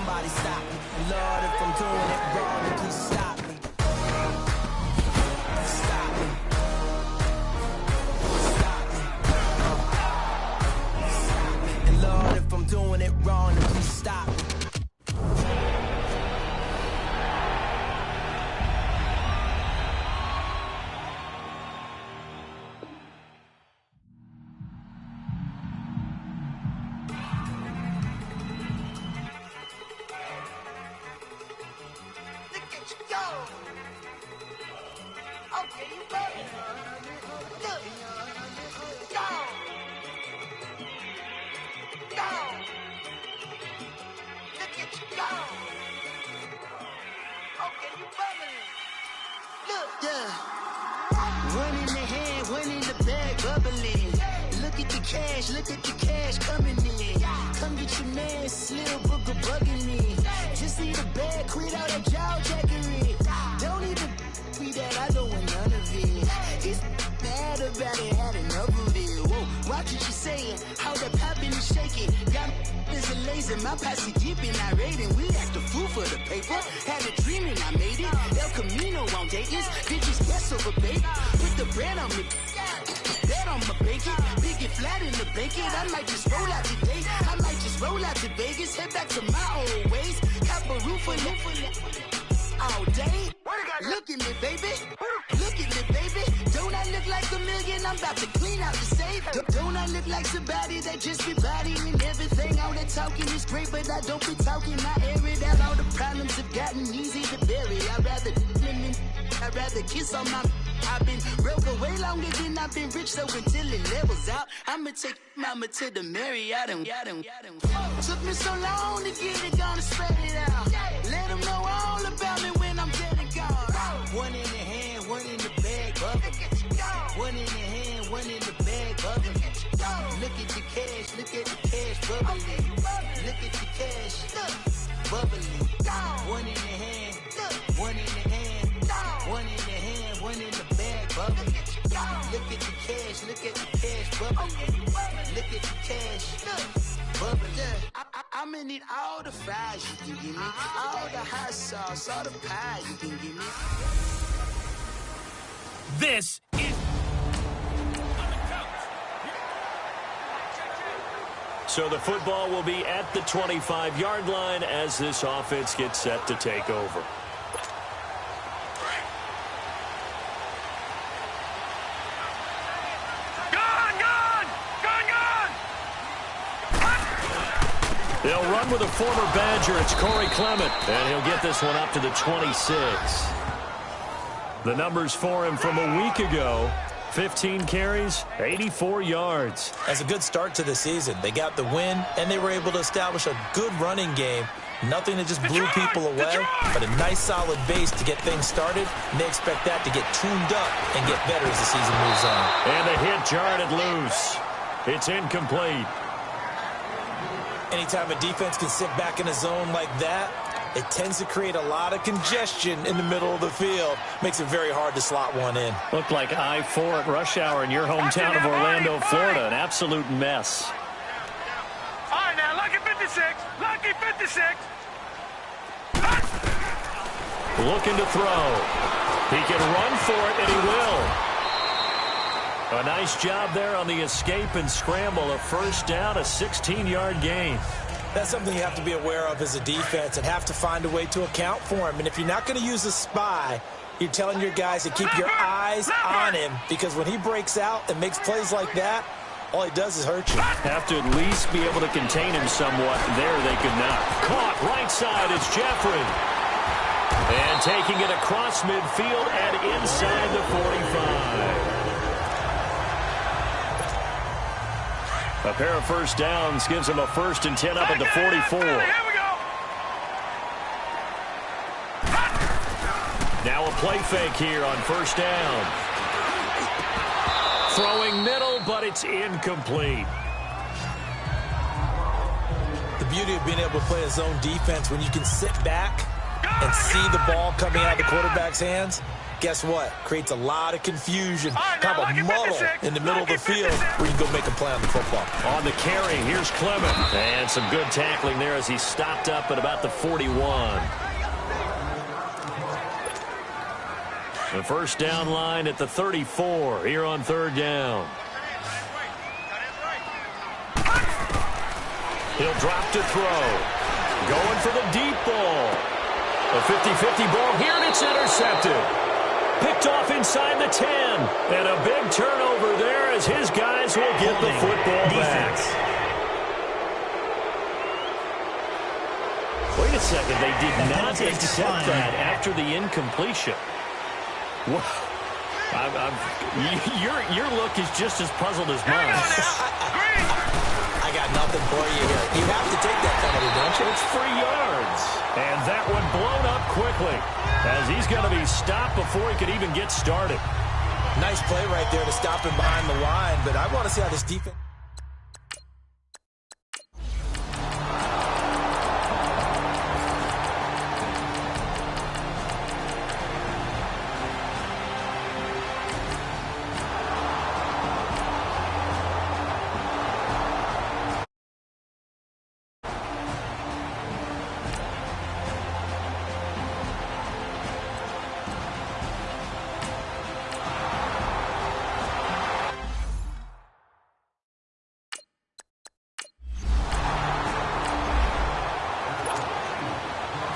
somebody stop me. Lord, if I'm doing it wrong, then please stop me. Stop me. Stop me. Stop me. And Lord, if I'm doing it wrong, then please stop me. Look at the cash coming in. Come get your man, Slim Booker bugging me. Just need a bag, quit all that jaw jackery. Don't even be that, I don't want none of it. He's mad about it, had enough of it. Whoa, watch what you saying, how that poppin' and shaking. Got is a laser, my posse deep and I raiding. We act a fool for the paper. Had a dream and I made it. El Camino on Dayton's, bitches guess over baby. Put the brand on me. Bet on my bacon, big and flat in the bacon. I might just roll out today. I might just roll out to Vegas, head back to my old ways. Have a roof for all day. Look at me, baby. Look at me, baby. Don't I look like a million? I'm about to clean out the safe. Don't I look like somebody that just be bodying everything? All that talking is great, but I don't be talking. I air it out. All the problems have gotten easy to bury. I'd rather kiss on my. I've been broke way longer than I've been rich, so until it levels out, I'ma take mama to the Marriott and took me so long to get it, gonna spread it out. Let them know all about me when I'm dead and gone. One in the hand, one in the bag, bubbling. One in the hand, one in the bag, bubbling. Look at the cash, bubbling. Look at the cash, bubbling. One in the hand, one in the hand, one in the hand, one in the bag, bubbling. Look at the cash, bubbling. Look at the cash, bubbling. I'ma need all the fries you can give me, all the hot sauce, all the pie you can give me. This is So the football will be at the 25-yard line as this offense gets set to take over. They'll run with a former Badger. It's Corey Clement, and he'll get this one up to the 26. The numbers for him from a week ago: 15 carries, 84 yards. That's a good start to the season. They got the win, and they were able to establish a good running game. Nothing that just blew people away, but a nice solid base to get things started, and they expect that to get tuned up and get better as the season moves on. And the hit jarred it loose. It's incomplete. Anytime a defense can sit back in a zone like that, it tends to create a lot of congestion in the middle of the field. Makes it very hard to slot one in. Looked like I-4 at rush hour in your hometown of Orlando, Florida. An absolute mess. All right, now, lucky 56. Lucky 56. Looking to throw. He can run for it, and he will. A nice job there on the escape and scramble. A first down, a 16-yard gain. That's something you have to be aware of as a defense and have to find a way to account for him. And if you're not going to use a spy, you're telling your guys to keep your eyes on him, because when he breaks out and makes plays like that, all he does is hurt you. Have to at least be able to contain him somewhat. There they could not. Caught right side is Jeffrey. And taking it across midfield and inside the 45. A pair of first downs gives him a 1st and 10 up at the 44. Here we go. Now a play fake here on first down. Throwing middle, but it's incomplete. The beauty of being able to play a zone defense when you can sit back and see the ball coming out of the quarterback's hands, guess what? Creates a lot of confusion, kind of a muddle in the middle of the field where you can go make a play on the football. On the carry, here's Clement. And some good tackling there as he stopped up at about the 41. The first down line at the 34 here on third down. He'll drop to throw. Going for the deep ball. A 50-50 ball here, and it's intercepted. Picked off inside the 10. And a big turnover there as his guys will get the football back. Wait a second. They did not accept that after the incompletion. Your look is just as puzzled as mine. I got nothing for you here. You have to take that penalty, don't you? It's 3 yards. And that one blown up quickly as he's going to be stopped before he could even get started. Nice play right there to stop him behind the line, but I want to see how this defense...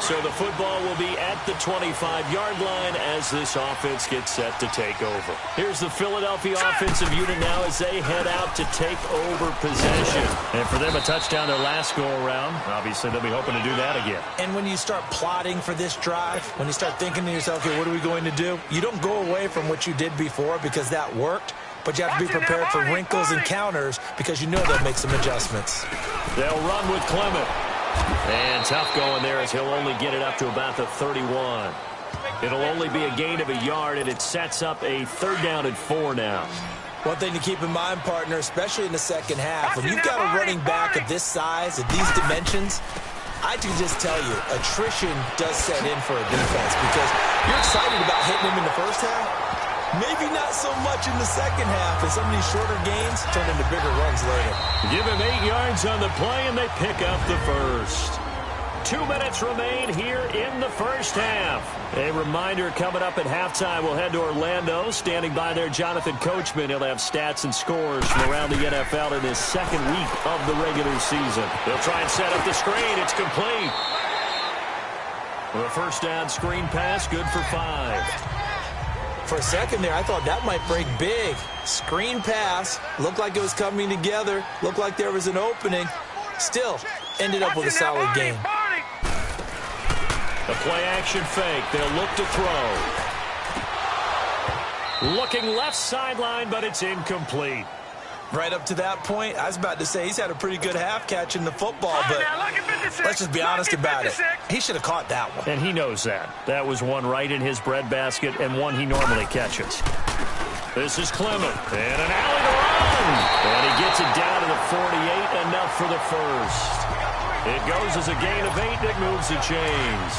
So the football will be at the 25-yard line as this offense gets set to take over. Here's the Philadelphia offensive unit now as they head out to take over possession. And for them, a touchdown their last go-around. Obviously, they'll be hoping to do that again. And when you start plotting for this drive, when you start thinking to yourself, okay, what are we going to do? You don't go away from what you did before because that worked. But you have to be prepared for wrinkles and counters because you know they'll make some adjustments. They'll run with Clement. And tough going there as he'll only get it up to about the 31. It'll only be a gain of a yard, and it sets up a third down and 4 now. One thing to keep in mind, partner, especially in the second half, when you've got a running back of this size, of these dimensions, I can just tell you, attrition does set in for a defense because you're excited about hitting him in the first half. Maybe not so much in the second half, and some of these shorter gains turn into bigger runs later. Give him 8 yards on the play, and they pick up the first. 2 minutes remain here in the first half. A reminder coming up at halftime, we'll head to Orlando. Standing by there, Jonathan Coachman. He'll have stats and scores from around the NFL in his second week of the regular season. They'll try and set up the screen. It's complete. The first down screen pass, good for 5. For a second there, I thought that might break big. Screen pass. Looked like it was coming together. Looked like there was an opening. Still, ended up with a solid game. The play-action fake. They'll look to throw. Looking left sideline, but it's incomplete. Right up to that point, I was about to say he's had a pretty good half catching the football, but let's just be honest about it. He should have caught that one. And he knows that. That was one right in his breadbasket and one he normally catches. This is Clement. And an alley to run. And he gets it down to the 48, enough for the first. It goes as a gain of 8, and it moves the chains.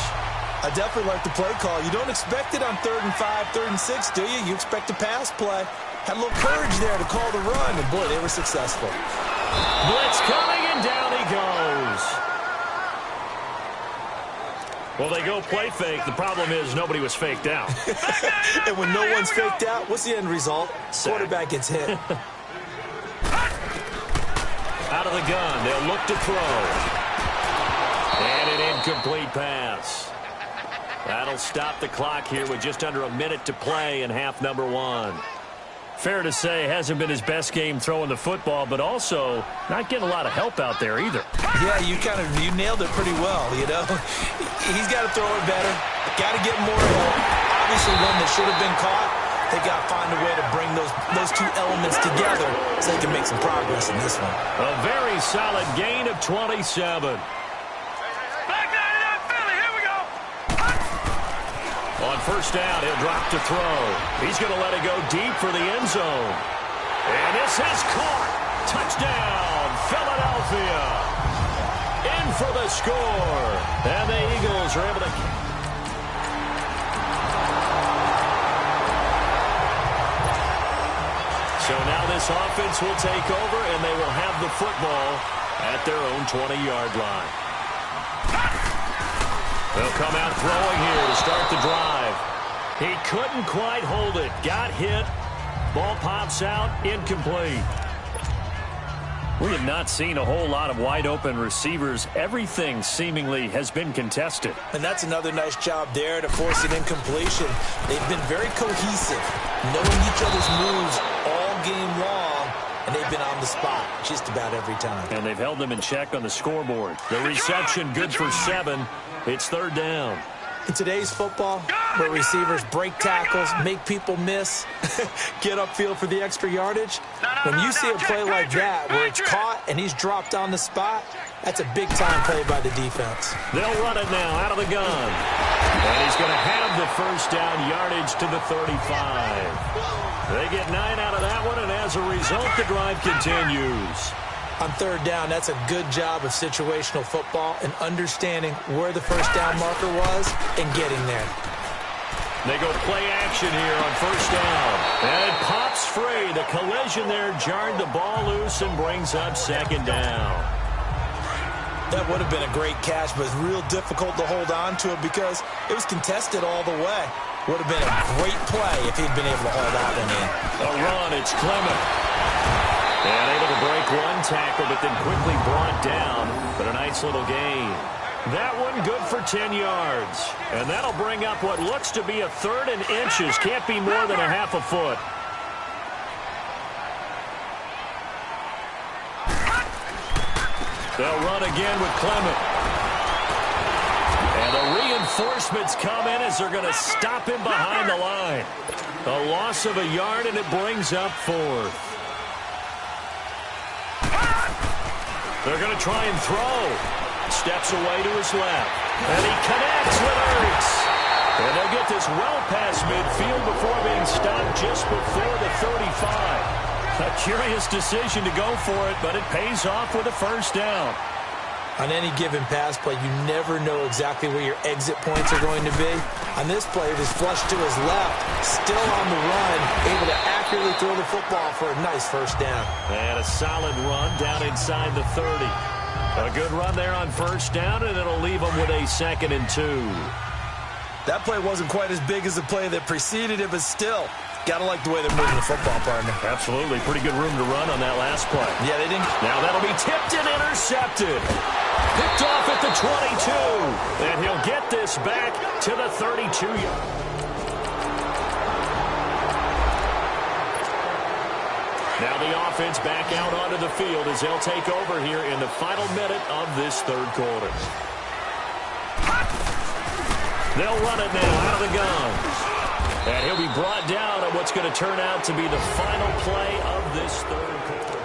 I definitely like the play call. You don't expect it on 3rd and 5, 3rd and 6, do you? You expect a pass play. Had a little courage there to call the run, and boy, they were successful. Blitz coming, and down he goes. Well, they go play fake. The problem is nobody was faked out. And when no one's faked out, what's the end result? Quarterback gets hit. Out of the gun, they'll look to throw. And an incomplete pass. That'll stop the clock here with just under a minute to play in half number 1. Fair to say, hasn't been his best game throwing the football, but also not getting a lot of help out there either. Yeah, you nailed it pretty well, you know. He's got to throw it better. Got to get more help. Obviously, one that should have been caught. They got to find a way to bring those two elements together so they can make some progress in this one. A very solid gain of 27. On first down, he'll drop to throw. He's going to let it go deep for the end zone. And this is caught. Touchdown, Philadelphia. In for the score. And the Eagles are able to this offense will take over, and they will have the football at their own 20-yard line. They'll come out throwing here to start the drive. He couldn't quite hold it. Got hit. Ball pops out. Incomplete. We have not seen a whole lot of wide-open receivers. Everything seemingly has been contested. And that's another nice job there to force an incompletion. They've been very cohesive, knowing each other's moves all game long, and they've been on the spot just about every time. And they've held them in check on the scoreboard. The reception good for 7. It's third down. In today's football, where receivers break tackles, make people miss, get upfield for the extra yardage, when you see a play like that where it's caught and he's dropped on the spot, that's a big-time play by the defense. They'll run it now out of the gun. And he's going to have the first down yardage to the 35. They get 9 out of that one, and as a result, the drive continues. On third down, that's a good job of situational football and understanding where the first down marker was and getting there. They go play action here on first down. And it pops free. The collision there jarred the ball loose and brings up second down. That would have been a great catch, but it's real difficult to hold on to it because it was contested all the way. Would have been a great play if he'd been able to hold that one in. A run, it's Clement. And able to break one tackle, but then quickly brought down. But a nice little gain. That one good for 10 yards. And that'll bring up what looks to be a third and inches. Can't be more than a half a foot. They'll run again with Clement. And the reinforcements come in as they're going to stop him behind the line. A loss of a yard, and it brings up 4th. They're going to try and throw. Steps away to his left. And he connects with Ertz. And they'll get this well past midfield before being stopped just before the 35. A curious decision to go for it, but it pays off with a first down. On any given pass play, you never know exactly where your exit points are going to be. On this play, it was flushed to his left, still on the run, able to accurately throw the football for a nice first down. And a solid run down inside the 30. A good run there on first down, and it'll leave them with a 2nd and 2. That play wasn't quite as big as the play that preceded it, but still, gotta like the way they're moving the football, partner. Absolutely. Pretty good room to run on that last play. Yeah, they didn't. Now that'll be tipped and intercepted. Picked off at the 22. And he'll get this back to the 32. Now the offense back out onto the field as they'll take over here in the final minute of this third quarter. They'll run it now out of the gun. And he'll be brought down on what's going to turn out to be the final play of this third quarter.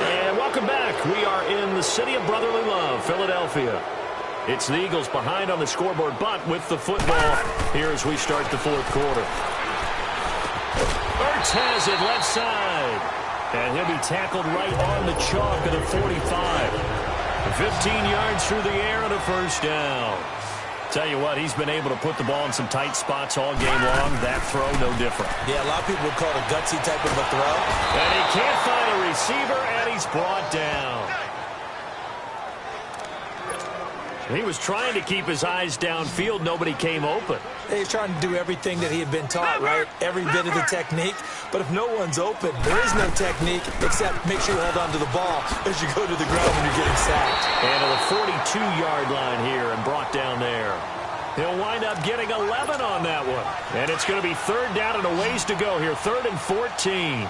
And welcome back. We are in the city of brotherly love, Philadelphia. It's the Eagles behind on the scoreboard, but with the football here as we start the fourth quarter. Ertz has it left side. And he'll be tackled right on the chalk of the 45. 15 yards through the air and a first down. Tell you what, he's been able to put the ball in some tight spots all game long. That throw, no different. Yeah, a lot of people would call it a gutsy type of a throw. And he can't find a receiver, and he's brought down. He was trying to keep his eyes downfield. Nobody came open. He's trying to do everything that he had been taught, right? Every bit of the technique. But if no one's open, there is no technique except make sure you hold on to the ball as you go to the ground when you're getting sacked. And to the 42-yard line here and brought down there. He'll wind up getting 11 on that one. And it's going to be third down and a ways to go here. 3rd and 14.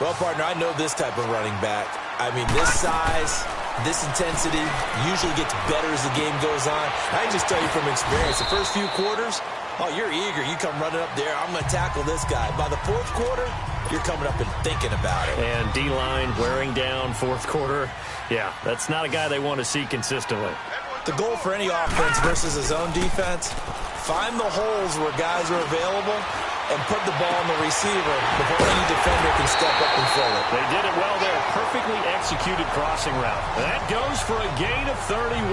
Well, partner, I know this type of running back. I mean, this size, this intensity usually gets better as the game goes on. I can just tell you from experience, the first few quarters, oh, you're eager. You come running up there. I'm going to tackle this guy. By the fourth quarter, you're coming up and thinking about it. And D-line wearing down fourth quarter. Yeah, that's not a guy they want to see consistently. The goal for any offense versus his own defense, find the holes where guys are available and put the ball on the receiver before any defender can step up and fill it. They did it well there. Perfectly executed crossing route. That goes for a gain of 31.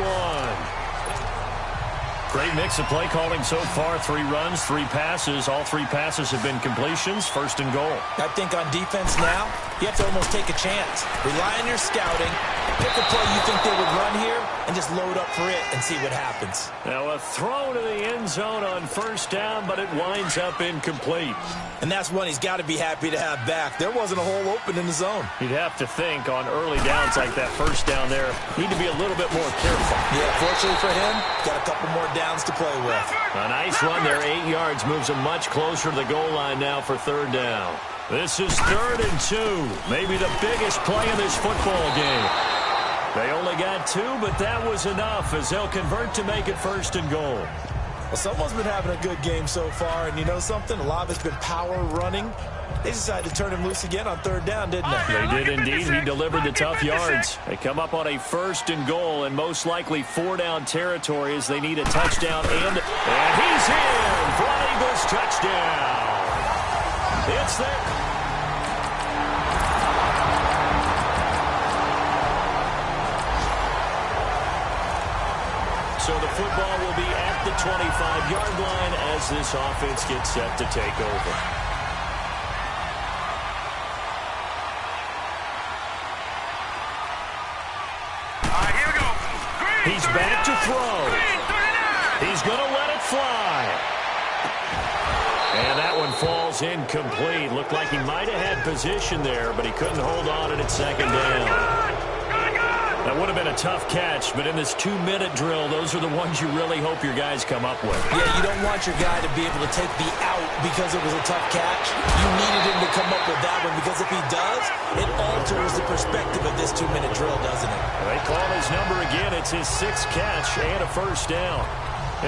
Great mix of play calling so far. 3 runs, 3 passes. All 3 passes have been completions. First and goal. I think on defense now, you have to almost take a chance. Rely on your scouting. Pick a play you think they would run here and just load up for it and see what happens. Now a throw to the end zone on first down, but it winds up incomplete. And that's one he's got to be happy to have back. There wasn't a hole open in the zone. You'd have to think on early downs like that first down there, need to be a little bit more careful. Yeah, fortunately for him, got a couple more downs to play with. A nice run there, 8 yards, moves him much closer to the goal line now for third down. This is 3rd and 2, maybe the biggest play in this football game. They only got 2, but that was enough as they'll convert to make it 1st and goal. Well, someone's been having a good game so far, and you know something? A lot of it's been power running. They decided to turn him loose again on 3rd down, didn't they? They did indeed. He delivered the tough yards. They come up on a 1st and goal and most likely 4-down territory as they need a touchdown. And he's in for an Eagles touchdown. It's there. So the football will be at the 25-yard line as this offense gets set to take over. He's back to throw. He's going to let it fly. And that one falls incomplete. Looked like he might have had position there, but he couldn't hold on at 2nd down. That would have been a tough catch, but in this 2-minute drill, those are the ones you really hope your guys come up with. Yeah, you don't want your guy to be able to take the out because it was a tough catch. You needed him to come up with that one because if he does, it alters the perspective of this 2-minute drill, doesn't it? They call his number again. It's his 6th catch and a 1st down.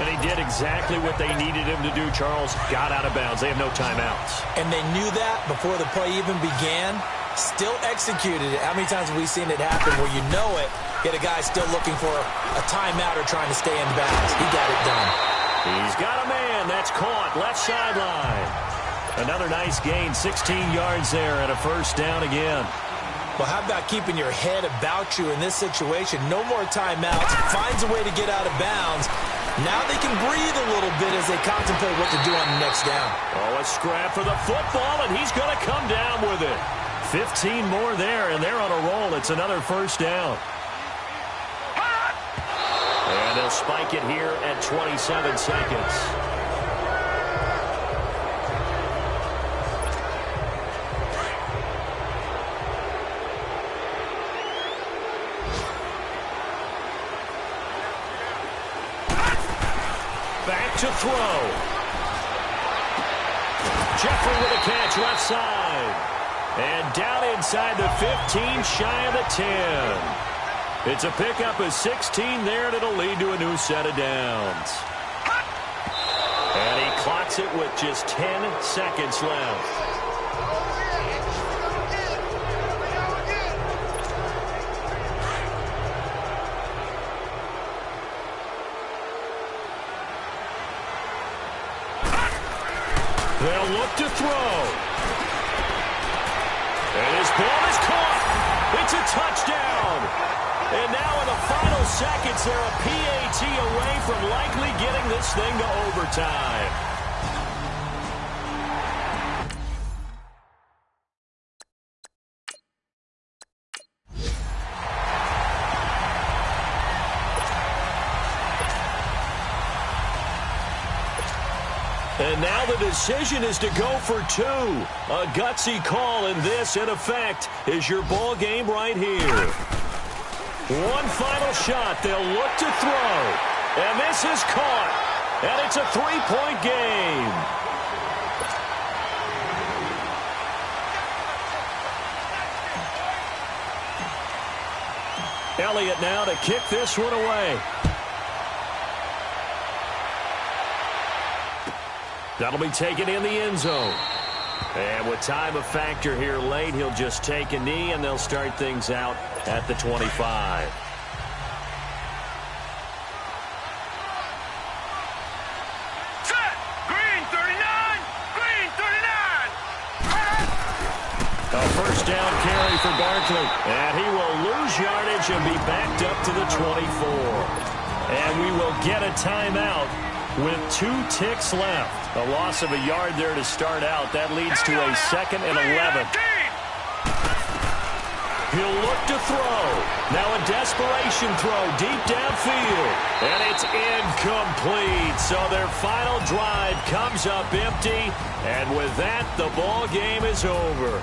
And he did exactly what they needed him to do, Charles. Got out of bounds. They have no timeouts. And they knew that before the play even began. Still executed it. How many times have we seen it happen where you know it, yet a guy still looking for a timeout or trying to stay in bounds? He got it done. He's got a man. That's caught. Left sideline. Another nice gain. 16 yards there and a 1st down again. Well, how about keeping your head about you in this situation? No more timeouts. Finds a way to get out of bounds. Now they can breathe a little bit as they contemplate what to do on the next down. Oh, a scrap for the football, and he's going to come down with it. 15 more there, and they're on a roll. It's another 1st down. And they'll spike it here at 27 seconds. Back to throw. Jeffrey with a catch left side. And down inside the 15, shy of the 10. It's a pickup of 16 there, and it'll lead to a new set of downs. And he clocks it with just 10 seconds left. They'll look to throw. And his ball is caught. It's a touchdown. And now in the final seconds, they're a PAT away from likely getting this thing to overtime. And now the decision is to go for 2. A gutsy call, and this, in effect, is your ball game right here. One final shot. They'll look to throw. And this is caught. And it's a 3-point game. Elliott now to kick this one away. That'll be taken in the end zone. And with time a factor here late, he'll just take a knee, and they'll start things out at the 25. Set! Green 39! Green 39! A 1st down carry for Barkley. And he will lose yardage and be backed up to the 24. And we will get a timeout with 2 ticks left. A loss of a yard there to start out. That leads to a 2nd and 11. He'll look to throw. Now a desperation throw deep downfield. And it's incomplete. So their final drive comes up empty. And with that, the ball game is over.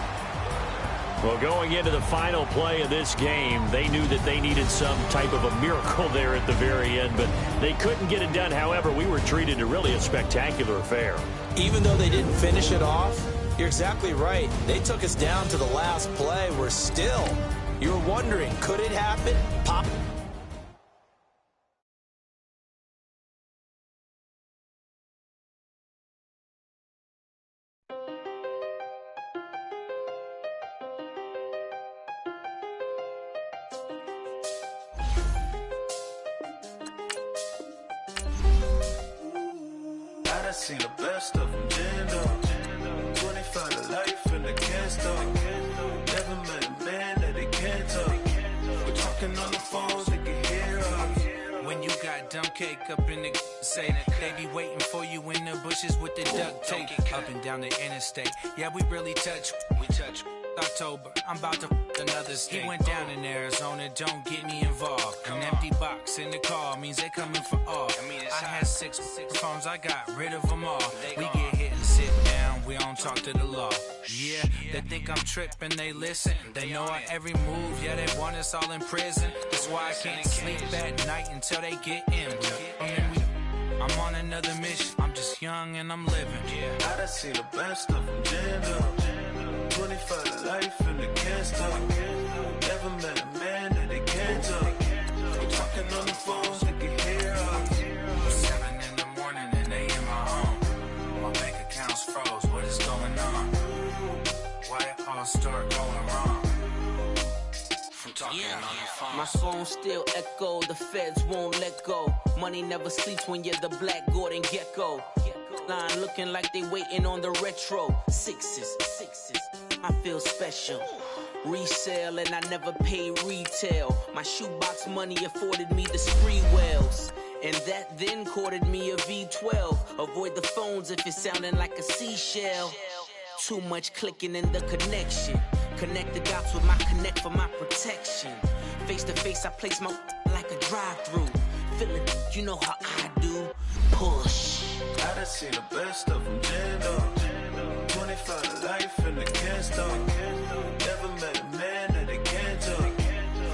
Well, going into the final play of this game, they knew that they needed some type of a miracle there at the very end, but they couldn't get it done. However, we were treated to really a spectacular affair. Even though they didn't finish it off, you're exactly right. They took us down to the last play. We're still, you were wondering, could it happen? Pop. I seen the best of them, Jando. 25 to life and they can't stop. Never met a man that they can't talk. We're talking on the phones, they can hear us. When you got dumb cake up in the say that they be waiting for you in the bushes with the duct tape up and down the interstate. Yeah, we really touch. We touch. October, I'm about to another state. He went down in Arizona, don't get me involved. An empty box in the car means they coming for all. I had six phones, I got rid of them all. We get hit and sit down, we don't talk to the law. Yeah, they think I'm tripping, they listen. They know our every move, yeah, they want us all in prison. That's why I can't sleep at night until they get in. I'm on another mission, I'm just young and I'm living. I done seen the best of them, Jando. 25 to life and they can't stop. Never met a man that they can't talk. We're talking on the phones, they can hear us. 7 in the morning and they in my home. My bank account's froze, what is going on? Why it all start going wrong? From talking on the phone. My phone still echo, the feds won't let go. Money never sleeps when you're the Black Gordon Gecko. Line looking like they waiting on the retro. Sixes. I feel special. Resale and I never pay retail. My shoebox money afforded me the spree wells. And that then courted me a V12. Avoid the phones if it's sounding like a seashell. Too much clicking in the connection. Connect the dots with my connect for my protection. Face to face, I place my like a drive-through. Feeling, you know how I do. Push. I done seen the best of them, Jando. 25 to life and they can't stop. Never met a man that they can't talk.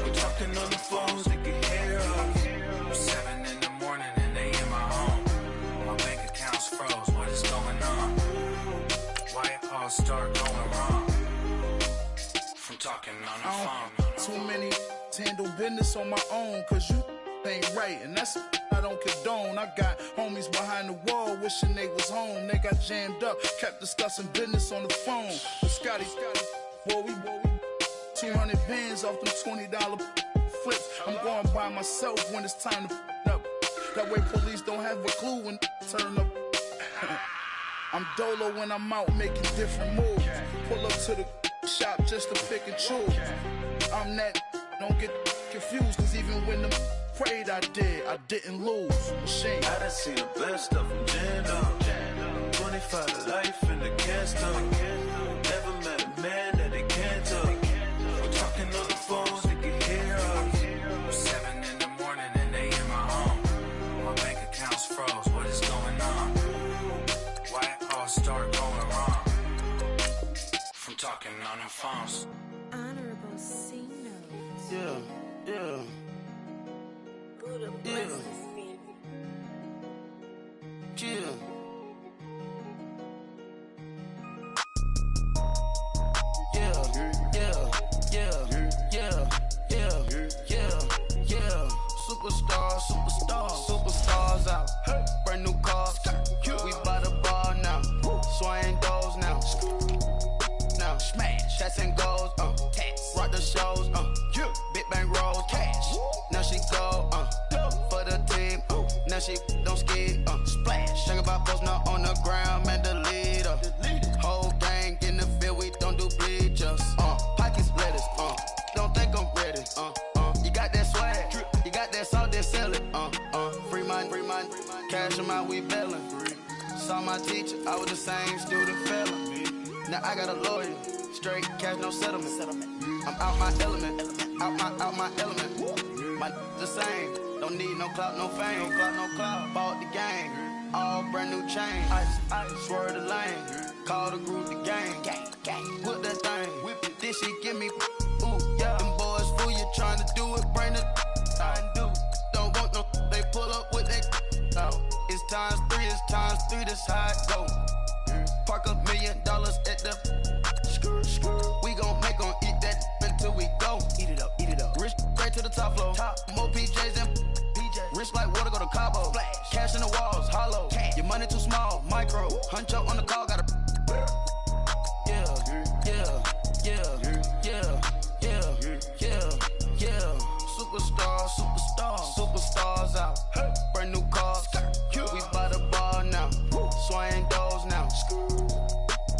We're talking on the phones, they can hear us. 7 in the morning and they in my home. My bank account's froze, what is going on? Why it all start going wrong? From talking on the phone. Too many handle business on my own, cause you ain't right, and that's I don't condone. I got homies behind the wall wishing they was home. They got jammed up, kept discussing business on the phone. But Scotty, boy, we 200 bands off them $20 flips. I'm going by myself when it's time to up. That way police don't have a clue when turn up. I'm dolo when I'm out making different moves. Pull up to the shop just to pick and choose. I'm that, don't get confused, cause even when the prayed I didn't lose. Machine. I done seen the best of them, Jando. 25 to life and they can't stop. Never met a man that they can't talk. We're talking on the phones, they can hear us. 7 in the morning and they in my home. My bank account's froze, what is going on? Why it all start going wrong? From talking on the phones. Honorable C notes. Yeah. Yeah. Superstars out. Brand new cars. We by the bar now. Swaying doors now. Now smash. Shots and goals. Rock the shows. Big bang rolls. Cash. Now she go. For the team. Now she don't ski. Splash. Think about posting up on the ground. Man, the leader. Whole gang in the field. We don't do bleachers. Pockets lettuce. Don't think I'm ready. You got that swag. You got that salt, then sell it. Cash them out, we bailin'. Saw my teacher, I was the same student failing. Now I got a lawyer, straight cash, no settlement. I'm out my element, out my element. My the same, don't need no clout, no fame. No clout, bought the game, all brand new chain. I swerve the lane, call the group the gang. Whip that thing, whip it, this shit give me. Ooh, yeah. Them boys fool you trying to do it, bring it. Don't want no, they pull up with that. It's times three, this how it go. Park $1 million at the. We gon' make 'em eat that until we go. Eat it up. Rich straight to the top floor. More PJs and PJ. Rich like water, go to Cabo. Flash. Cash in the walls, hollow. Cash. Your money too small, micro. Hunch up on the call, gotta. Superstars out. Brand new cars. We by the bar now. Swaying doors now.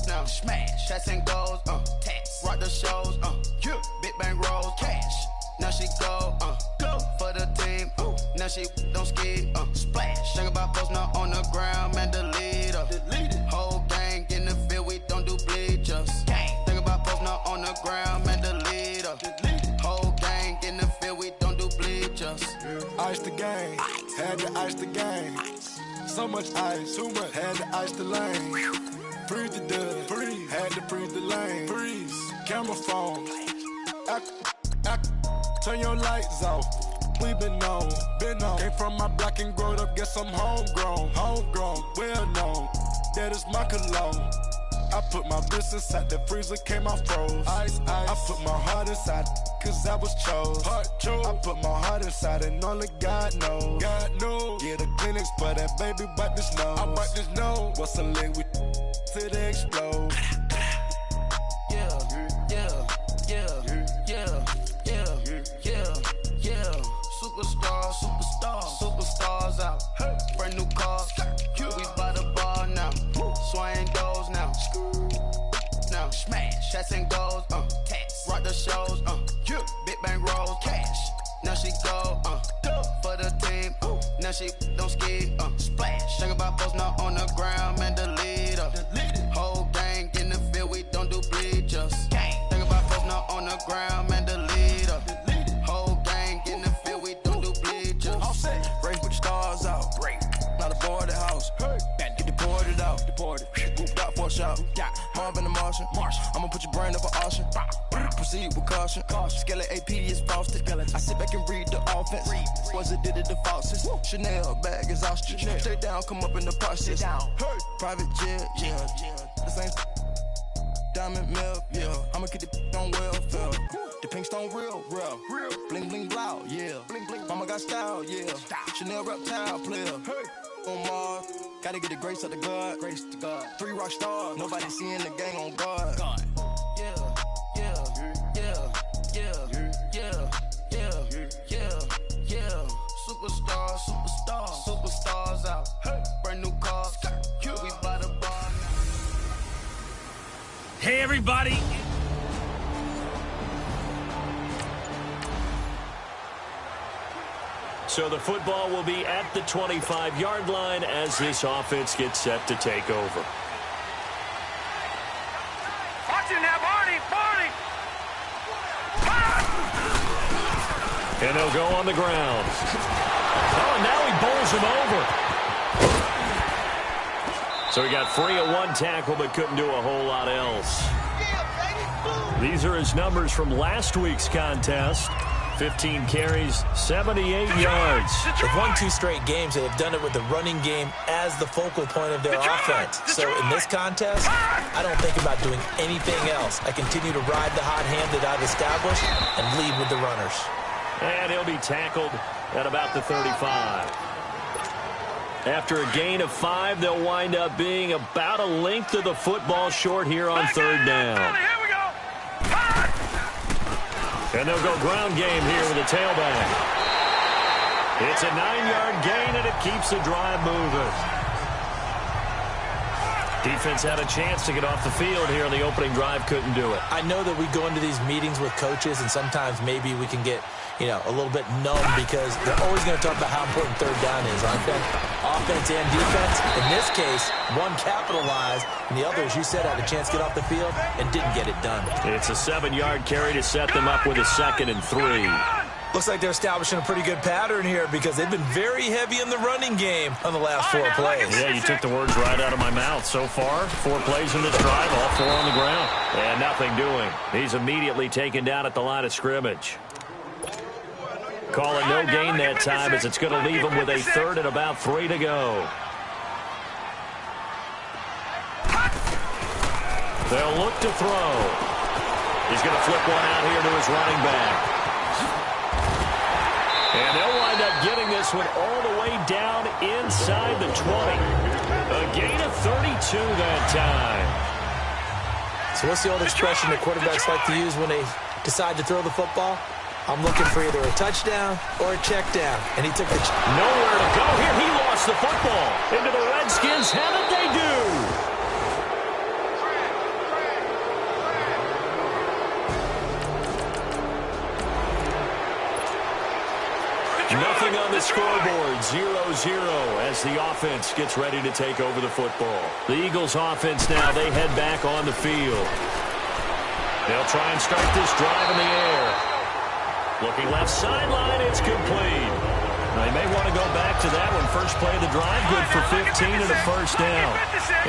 Now smash. Chats and goals. Rock the shows. Big bang rolls. Cash. Now she go. For the team. Now she don't ski. Splash. Think about post now on the ground. Man, the leader. Whole gang in the field. We don't do bleachers. Think about post now on the ground. Man, the leader. Whole gang in the field. We don't do bleachers. Ice the game, had to ice the game. So much ice, too much, had to ice the lane. Freeze the dust, freeze, had to freeze the lane. Freeze, camera phone, turn your lights off. We been on. Came from my block and growed up, guess I'm homegrown, well known. That is my cologne. I put my wrist inside the freezer, came out froze. Ice. I put my heart inside, cause I was chose. I put my heart inside and only God knows. Yeah, the clinics, but that baby bite this nose. I bite this nose. What's a liquid till they explode? Superstars out. Brand new cars. We by the bar now. Swaying doors now. Now smash. Chats and goals. Rock the shows. Big bang rolls. Cash. Now she go. For the team. Now she don't ski. Splash. Think about post now on the ground. Man, the leader. Whole gang in the field. We don't do bleachers. Think about post now on the ground. Man, the leader. Whole gang in the field. We don't do bleachers. Race with the stars out. Not a board the house. Get deported out. Booped out for a shot. Marvin the Martian. I'ma put your brain up for auction. Proceed with caution. Skeleton AP is frosted. I sit back and read the offense. Was it did it the falsest? Chanel bag is ostrich. Stay down, come up in the process. Private jet, yeah. This ain't diamond milk, yeah. I'ma get the on welfare. The pink stone real. Bling bling blow, yeah. Mama got style, yeah. Chanel reptile player. On Mars, gotta get the grace of the God. 3 rock stars, nobody seeing the gang on guard. Superstars out. Brand new cars. We by the bar. Hey, everybody. So the football will be at the 25-yard line as this offense gets set to take over. Watch it now, Barney! And they'll go on the ground. Oh, and now he bowls him over. So he got free of one tackle but couldn't do a whole lot else. These are his numbers from last week's contest. 15 carries, 78 yards. They've won 2 straight games. They have done it with the running game as the focal point of their offense. So in this contest, I don't think about doing anything else. I continue to ride the hot hand that I've established and lead with the runners. And he'll be tackled at about the 35. After a gain of 5, they'll wind up being about a length of the football short here on 3rd down. And they'll go ground game here with a tailback. It's a 9-yard gain, and it keeps the drive moving. Defense had a chance to get off the field here on the opening drive, couldn't do it. I know that we go into these meetings with coaches, and sometimes maybe we can get, a little bit numb because they're always going to talk about how important third down is, aren't they? Offense and defense. In this case, one capitalized, and the other, as you said, had a chance to get off the field and didn't get it done. It's a 7-yard carry to set them up with a 2nd and 3. Looks like they're establishing a pretty good pattern here because they've been very heavy in the running game on the last 4 plays. Yeah, you took the words right out of my mouth. So far, 4 plays in this drive, all 4 on the ground. And nothing doing. He's immediately taken down at the line of scrimmage. Calling no gain that time as it's going to leave him with a 3rd and about 3 to go. They'll look to throw. He's going to flip one out here to his running back. And they'll wind up getting this one all the way down inside the 20. A gain of 32 that time. So what's the old expression that quarterbacks like to use when they decide to throw the football? I'm looking for either a touchdown or a check down. And he took the nowhere to go here. He lost the football. Into the Redskins. How did they do? Nothing on the scoreboard, 0-0 as the offense gets ready to take over the football. The Eagles offense now, they head back on the field. They'll try and start this drive in the air. Looking left sideline, it's complete. Now, they may want to go back to that one. First play of the drive, good for 15 and a first down.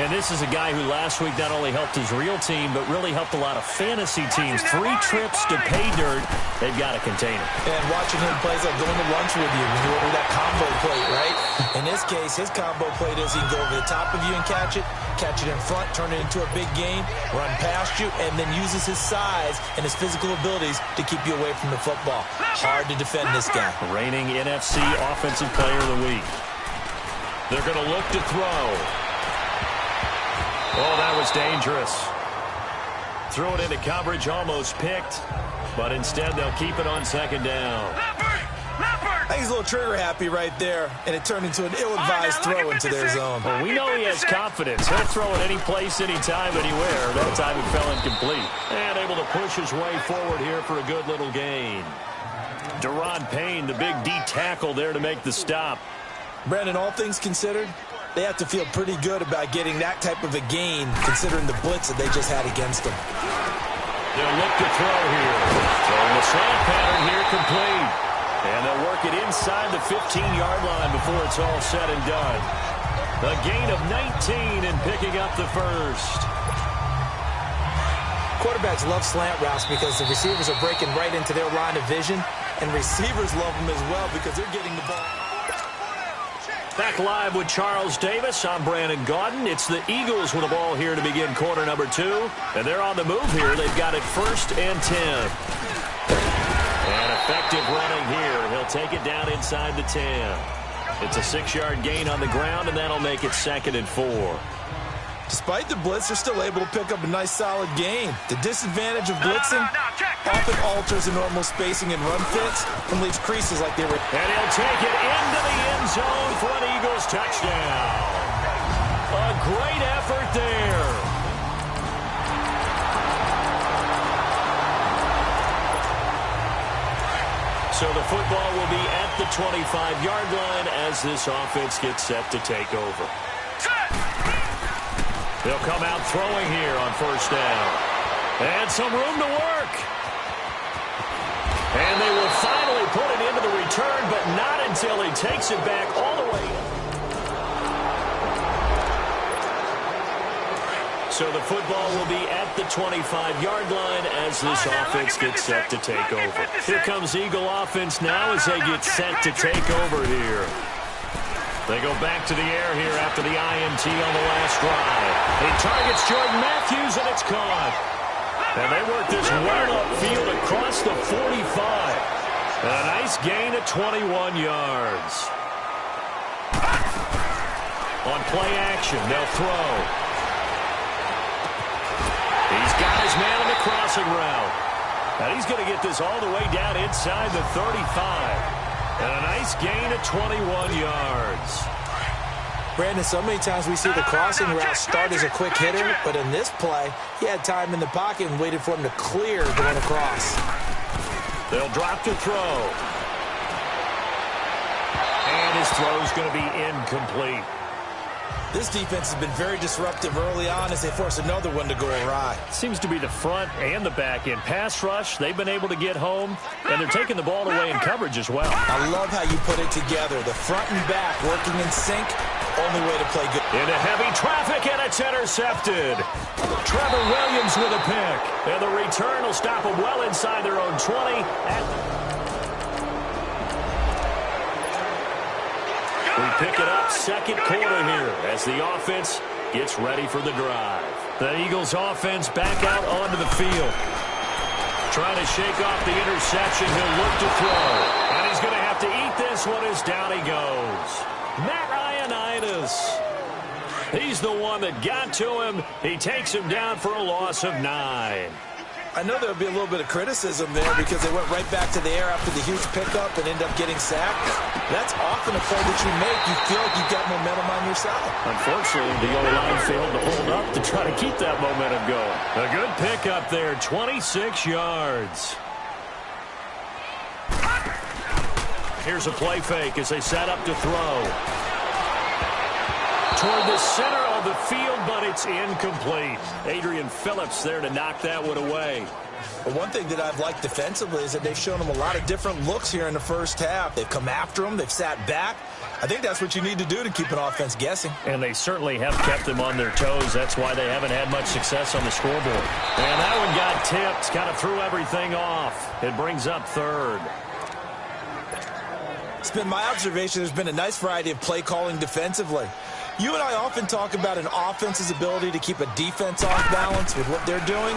And this is a guy who last week not only helped his real team, but really helped a lot of fantasy teams. 3 trips to pay dirt. They've got to contain him. And watching him play is like going to lunch with you when you order that combo plate, right? In this case, his combo plate is he can go over the top of you and catch it in front, turn it into a big gain, run past you, and then uses his size and his physical abilities to keep you away from the football. Hard to defend this guy. Reigning NFC Offensive Player of the Week. They're going to look to throw. Oh, that was dangerous. Threw it into coverage, almost picked, but instead they'll keep it on 2nd down. I think he's a little trigger happy right there, and it turned into an ill-advised throw into their zone. Well, we know he has confidence. He'll throw it any place, anytime, anywhere. That time it fell incomplete. And able to push his way forward here for a good little gain. Deron Payne, the big D tackle there to make the stop. Brandon, all things considered, they have to feel pretty good about getting that type of a gain, considering the blitz that they just had against them. They'll look to throw here. Throwing the slant pattern here complete. And they'll work it inside the 15-yard line before it's all said and done. A gain of 19 and picking up the first. Quarterbacks love slant routes because the receivers are breaking right into their line of vision, and receivers love them as well because they're getting the ball. Back live with Charles Davis. I'm Brandon Gaudin. It's the Eagles with the ball here to begin quarter number 2. And they're on the move here. They've got it 1st and 10. And effective running here. He'll take it down inside the 10. It's a 6-yard gain on the ground, and that'll make it 2nd and 4. Despite the blitz, they're still able to pick up a nice, solid gain. The disadvantage of blitzing often alters the normal spacing and run fits and leaves creases like they were. And he'll take it into the end zone for an Eagles touchdown. A great effort there. So the football will be at the 25-yard line as this offense gets set to take over. They'll come out throwing here on 1st down. And some room to work. And they will finally put it into the return, but not until he takes it back all the way. So the football will be at the 25-yard line as this offense gets set to take over. Here comes Eagle offense now as they get set to take over here. They go back to the air here after the INT on the last drive. He targets Jordan Matthews, and it's caught. And they work this well upfield across the 45. And a nice gain of 21 yards. On play action, they'll throw. He's got his man on the crossing route. And he's going to get this all the way down inside the 35. And a nice gain of 21 yards. Brandon, so many times we see the crossing route start as a quick hitter, but in this play, he had time in the pocket and waited for him to clear going across. They'll drop to throw. And his throw's going to be incomplete. This defense has been very disruptive early on as they force another one to go awry. Seems to be the front and the back end. Pass rush, they've been able to get home, and they're taking the ball away in coverage as well. I love how you put it together. The front and back working in sync, only way to play good. Into heavy traffic, and it's intercepted. Trevor Williams with a pick. And the return will stop them well inside their own 20. We pick it up second quarter here as the offense gets ready for the drive. The Eagles offense back out onto the field. Trying to shake off the interception. He'll look to throw. And he's going to have to eat this one as down he goes. Matt Ioannidis. He's the one that got to him. He takes him down for a loss of 9. I know there'll be a little bit of criticism there because they went right back to the air after the huge pickup and end up getting sacked. That's often a play that you make. You feel like you've got momentum on your side. Unfortunately, the O-line failed to hold up to try to keep that momentum going. A good pickup there, 26 yards. Here's a play fake as they set up to throw. Toward the center of the field, but it's incomplete. Adrian Phillips there to knock that one away. But one thing that I've liked defensively is that they've shown them a lot of different looks here in the first half. They've come after them. They've sat back. I think that's what you need to do to keep an offense guessing. And they certainly have kept them on their toes. That's why they haven't had much success on the scoreboard. And that one got tipped. Kind of threw everything off. It brings up third. It's been my observation there's been a nice variety of play calling defensively. You and I often talk about an offense's ability to keep a defense off balance with what they're doing.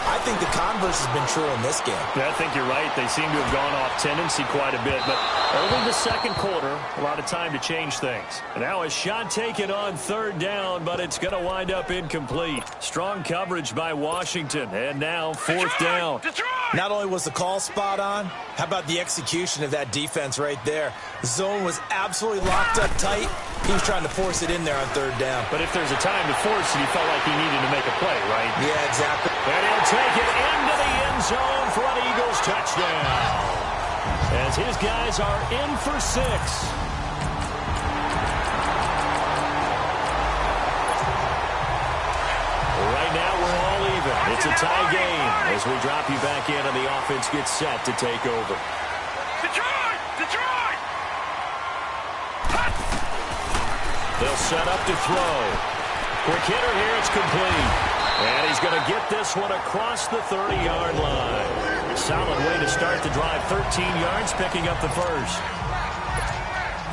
I think the converse has been true in this game. Yeah, I think you're right. They seem to have gone off tendency quite a bit, but only the second quarter, a lot of time to change things. Now a shot taken on third down, but it's going to wind up incomplete. Strong coverage by Washington, and now fourth down. Not only was the call spot on, how about the execution of that defense right there? The zone was absolutely locked up tight. He was trying to force it in there on third down. But if there's a time to force it, he felt like he needed to make a play, right? Yeah, exactly. And he'll take it into the end zone for an Eagles touchdown. As his guys are in for 6. Right now, we're all even. It's a tie game as we drop you back in and the offense gets set to take over. Detroit! Detroit! They'll set up to throw. Quick hitter here, it's complete. And he's going to get this one across the 30-yard line. Solid way to start the drive. 13 yards, picking up the first.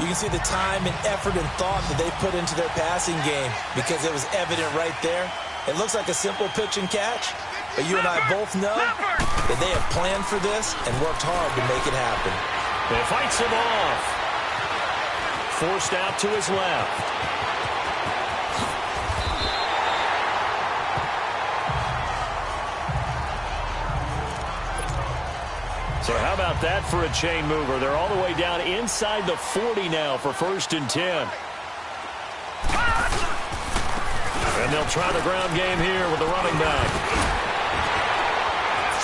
You can see the time and effort and thought that they put into their passing game because it was evident right there. It looks like a simple pitch and catch, but you and I both know that they have planned for this and worked hard to make it happen. It fights him off. Forced out to his left. So how about that for a chain mover? They're all the way down inside the 40 now for 1st and 10. And they'll try the ground game here with the running back.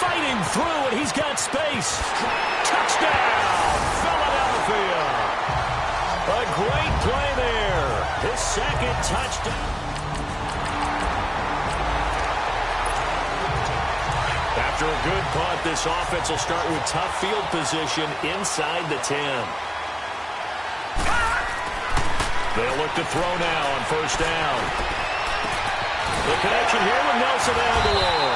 Fighting through, and he's got space. Touchdown, Philadelphia. A great play there. His second touchdown. After a good punt, this offense will start with tough field position inside the 10. They'll look to throw now on 1st down. The connection here with Nelson Aguilar.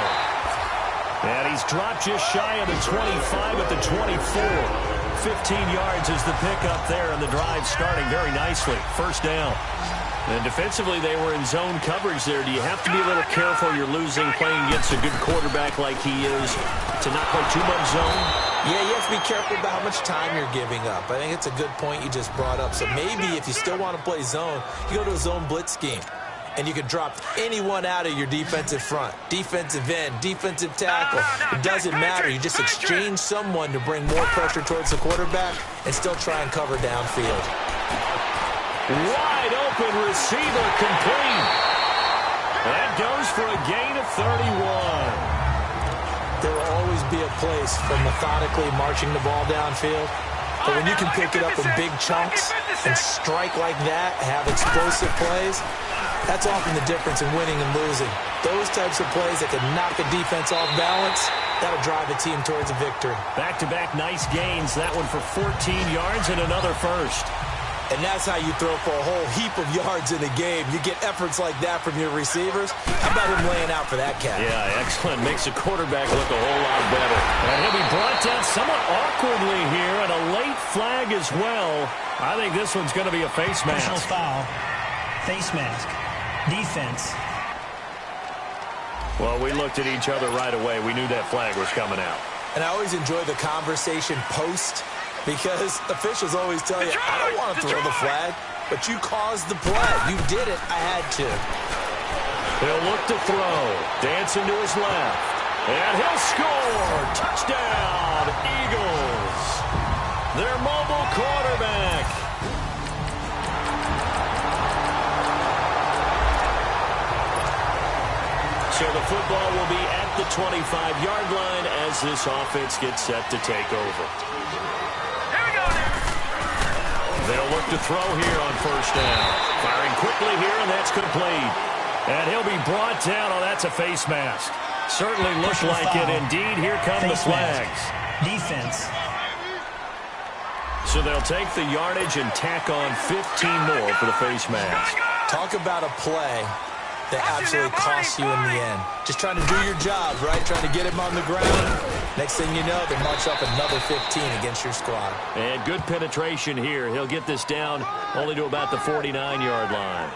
And he's dropped just shy of the 25 at the 24. 15 yards is the pickup there, and the drive starting very nicely. 1st down. And defensively, they were in zone coverage there. Do you have to be a little careful you're losing playing against a good quarterback like he is to not play too much zone? Yeah, you have to be careful about how much time you're giving up. I think it's a good point you just brought up. So maybe if you still want to play zone, you go to a zone blitz scheme. And you can drop anyone out of your defensive front, defensive end, defensive tackle. It doesn't matter. You just exchange someone to bring more pressure towards the quarterback and still try and cover downfield. Wide open receiver complete. That goes for a gain of 31. There will always be a place for methodically marching the ball downfield. But when you can pick it up in big chunks and strike like that, have explosive plays, that's often the difference in winning and losing. Those types of plays that can knock a defense off balance, that'll drive a team towards a victory. Back-to-back nice gains. That one for 14 yards and another first. And that's how you throw for a whole heap of yards in a game. You get efforts like that from your receivers. How about him laying out for that cat? Yeah, excellent. Makes the quarterback look a whole lot better. And he'll be brought down somewhat awkwardly here, and a late flag as well. I think this one's going to be a face mask. Personal foul. Face mask. Defense. Well, we looked at each other right away. We knew that flag was coming out. And I always enjoy the conversation post, because officials always tell you, I don't want to throw the flag, but you caused the play. You did it. I had to. He'll look to throw. Dancing to his left. And he'll score. Touchdown, Eagles. Their mobile quarterback. So the football will be at the 25-yard line as this offense gets set to take over. They'll look to throw here on first down. Firing quickly here, and that's complete. And he'll be brought down. Oh, that's a face mask. Certainly looked like it. Indeed, here come the flags. Defense. So they'll take the yardage and tack on 15 more for the face mask. Talk about a play that absolutely costs you in the end. Just trying to do your job, right? Trying to get him on the ground. Next thing you know, they march up another 15 against your squad. And good penetration here. He'll get this down only to about the 49-yard line.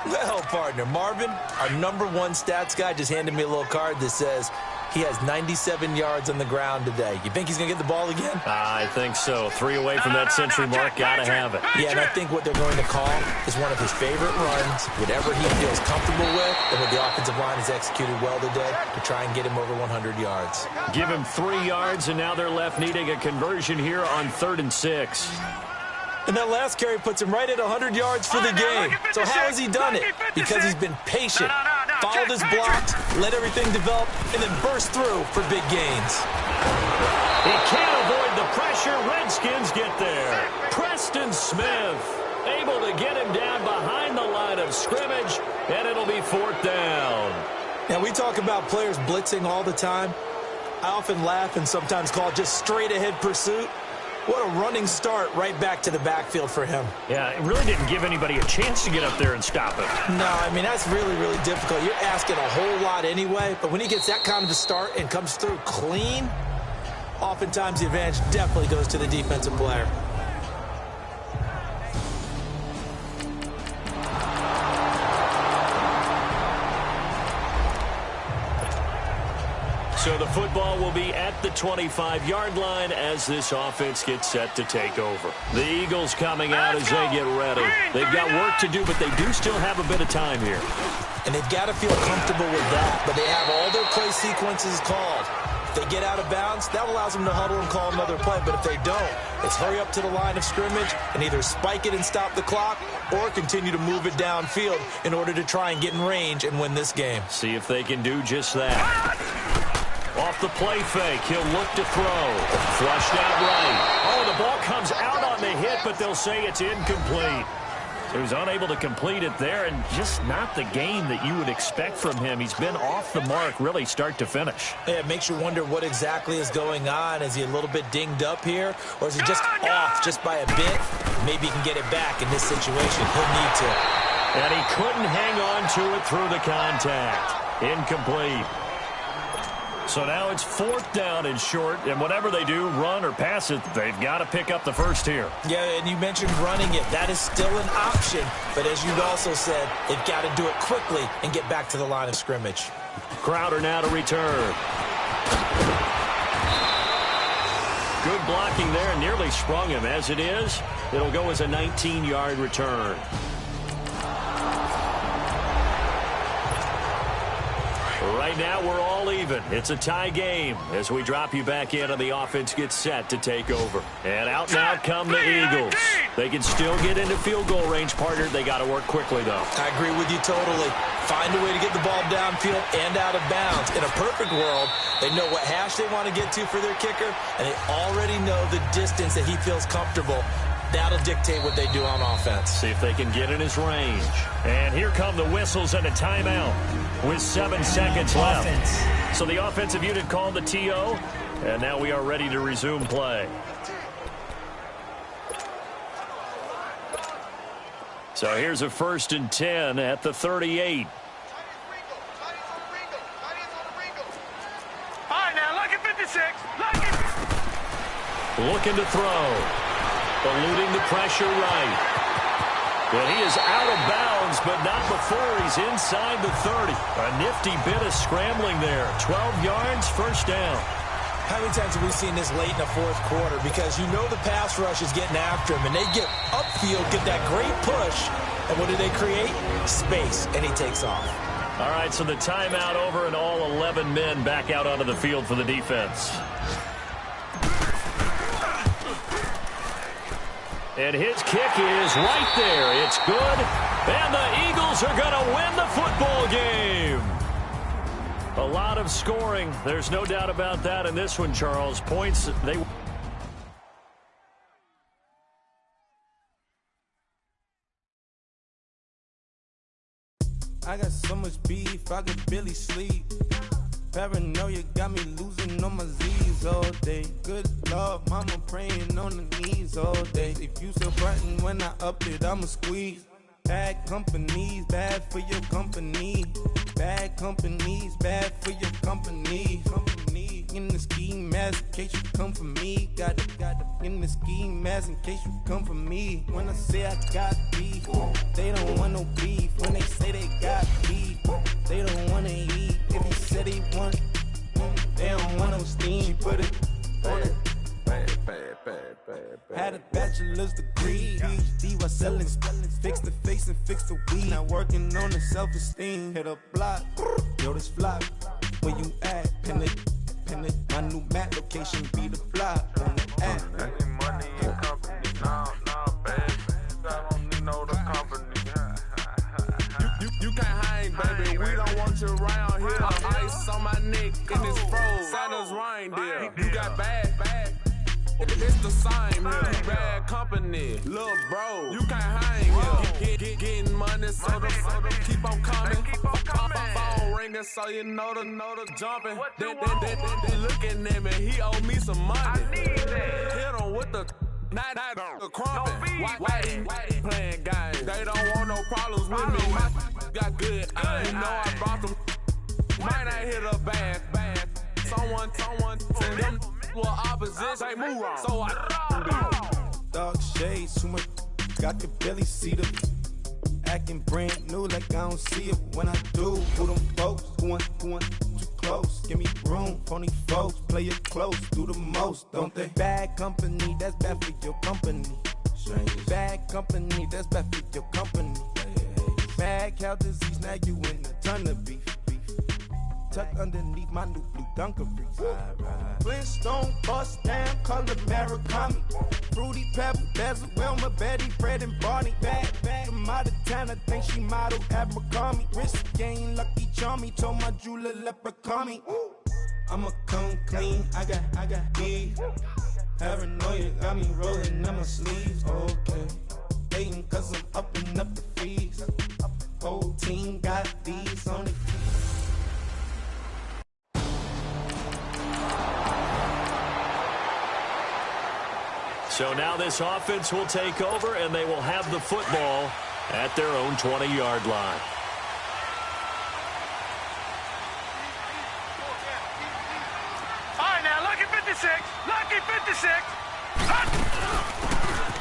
Well, partner, Marvin, our #1 stats guy, just handed me a little card that says he has 97 yards on the ground today. You think he's going to get the ball again? I think so. 3 away from that century mark. Got to have it. Yeah, and I think what they're going to call is one of his favorite runs, whatever he feels comfortable with, and what the offensive line has executed well today to try and get him over 100 yards. Give him 3 yards, and now they're left needing a conversion here on 3rd and 6. And that last carry puts him right at 100 yards for the game. So how has he done it? Because he's been patient, followed his blocks, let everything develop, and then burst through for big gains. He can't avoid the pressure. Redskins get there. Preston Smith able to get him down behind the line of scrimmage, and it'll be 4th down. Now, we talk about players blitzing all the time. I often laugh and sometimes call it just straight-ahead pursuit. What a running start right back to the backfield for him. Yeah, it really didn't give anybody a chance to get up there and stop it. No, I mean, that's really, really difficult. You're asking a whole lot anyway, but when he gets that kind of a start and comes through clean, oftentimes the advantage definitely goes to the defensive player. So the football will be at the 25-yard line as this offense gets set to take over. The Eagles coming out as they get ready. They've got work to do, but they do still have a bit of time here. And they've got to feel comfortable with that, but they have all their play sequences called. If they get out of bounds, that allows them to huddle and call another play, but if they don't, it's hurry up to the line of scrimmage and either spike it and stop the clock or continue to move it downfield in order to try and get in range and win this game. See if they can do just that. Off the play fake, he'll look to throw. Flushed out right. Oh, the ball comes out on the hit, but they'll say it's incomplete. So he's unable to complete it there, and just not the game that you would expect from him. He's been off the mark, really, start to finish. Yeah, it makes you wonder what exactly is going on. Is he a little bit dinged up here, or is he just off just by a bit? Maybe he can get it back in this situation. He'll need to. And he couldn't hang on to it through the contact. Incomplete. So now it's 4th down and short, and whatever they do, run or pass it, they've got to pick up the first here. Yeah, and you mentioned running it. That is still an option, but as you've also said, they've got to do it quickly and get back to the line of scrimmage. Crowder now to return. Good blocking there, nearly sprung him. As it is, it'll go as a 19-yard return. Right now, we're all even. It's a tie game as we drop you back in and the offense gets set to take over. And out now come the Eagles. They can still get into field goal range, partner. They got to work quickly, though. I agree with you totally. Find a way to get the ball downfield and out of bounds. In a perfect world, they know what hash they want to get to for their kicker, and they already know the distance that he feels comfortable. That'll dictate what they do on offense. See if they can get in his range. And here come the whistles and a timeout with 7 seconds left. So the offensive unit called the TO, and now we are ready to resume play. So here's a 1st and 10 at the 38. All right, now, look at 56. Looking to throw. Eluding the pressure right. Well, he is out of bounds, but not before he's inside the 30. A nifty bit of scrambling there. 12 yards, 1st down. How many times have we seen this late in the 4th quarter? Because you know the pass rush is getting after him, and they get upfield, get that great push, and what do they create? Space, and he takes off. All right, so the timeout over, and all 11 men back out onto the field for the defense. And his kick is right there. It's good. And the Eagles are going to win the football game. A lot of scoring. There's no doubt about that in this one, Charles. Points, they... I got so much beef, I could barely sleep. Paranoia got me losing on my Z's all day. Good Lord, mama praying on the knees all day. If you still frontin' when I up it, I'ma squeeze. Bad companies, bad for your company. Bad companies, bad for your company. In the ski mask in case you come for me. Got it in the ski mask in case you come for me. When I say I got beef, they don't want no beef. When they say they got beef, they don't want to eat. If you said they want, they don't want no steam. Put it on it. Had a bachelor's degree, PhD while selling, fix the face and fix the weed. Now working on the self-esteem. Hit a block, yo this flop. Where you at? Pin it. My new map location be the flop on the app. Money and company, no, baby. I don't need no the company. You can't hang, baby. We don't want you around here. Ice on my neck in this froze. Santa's reindeer. You got bad. It's the same here. You bad company, little bro. You can't hang here. Getting money, so the keep on coming. Phone ringing, so you know the jumping. They looking at me. He owe me some money. Hit him with the not the crumping. Whitey playing games. They don't want no problems with me. Got good. You know I brought them. Might not hit a bad. Someone tell them. Well, opposition, say move wrong. So I Dark shades, too much. I could barely see them. Acting brand new, like I don't see it when I do. Who them folks? Who want too close? Give me room, phony folks. Play it close, do the most, don't they? Bad company, that's bad for your company. Bad company, that's bad for your company. Mad cow disease, now you in a ton of beef. Tuck underneath my new blue Dunkaroos. Flintstone, bust down, color Murakami. Fruity Pebble, Basil, Wilma, Betty, Fred, and Barney. Bad from out of town, I think she model Abercrombie. Wrist game, Lucky Charmy, told my jeweler leprechaun me. I'ma come clean, I got beef. Paranoia got me rolling on my sleeves. Okay, hating cause I'm upping up the fees. Whole team got these on the So now this offense will take over, and they will have the football at their own 20-yard line. All right, now, lucky 56. Lucky 56.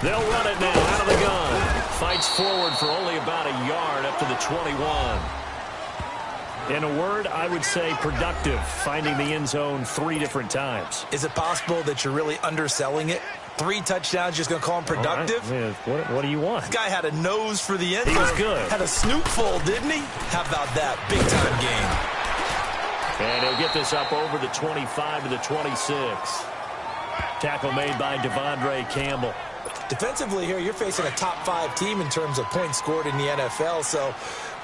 They'll run it now out of the gun. Fights forward for only about a yard up to the 21. In a word, I would say productive, finding the end zone 3 different times. Is it possible that you're really underselling it? 3 touchdowns, just going to call him productive? Right. What do you want? This guy had a nose for the end zone. He was good. Had a snoot full, didn't he? How about that? Big-time game. And he'll get this up over the 25 to the 26. Tackle made by Devondre Campbell. Defensively here, you're facing a top-5 team in terms of points scored in the NFL. So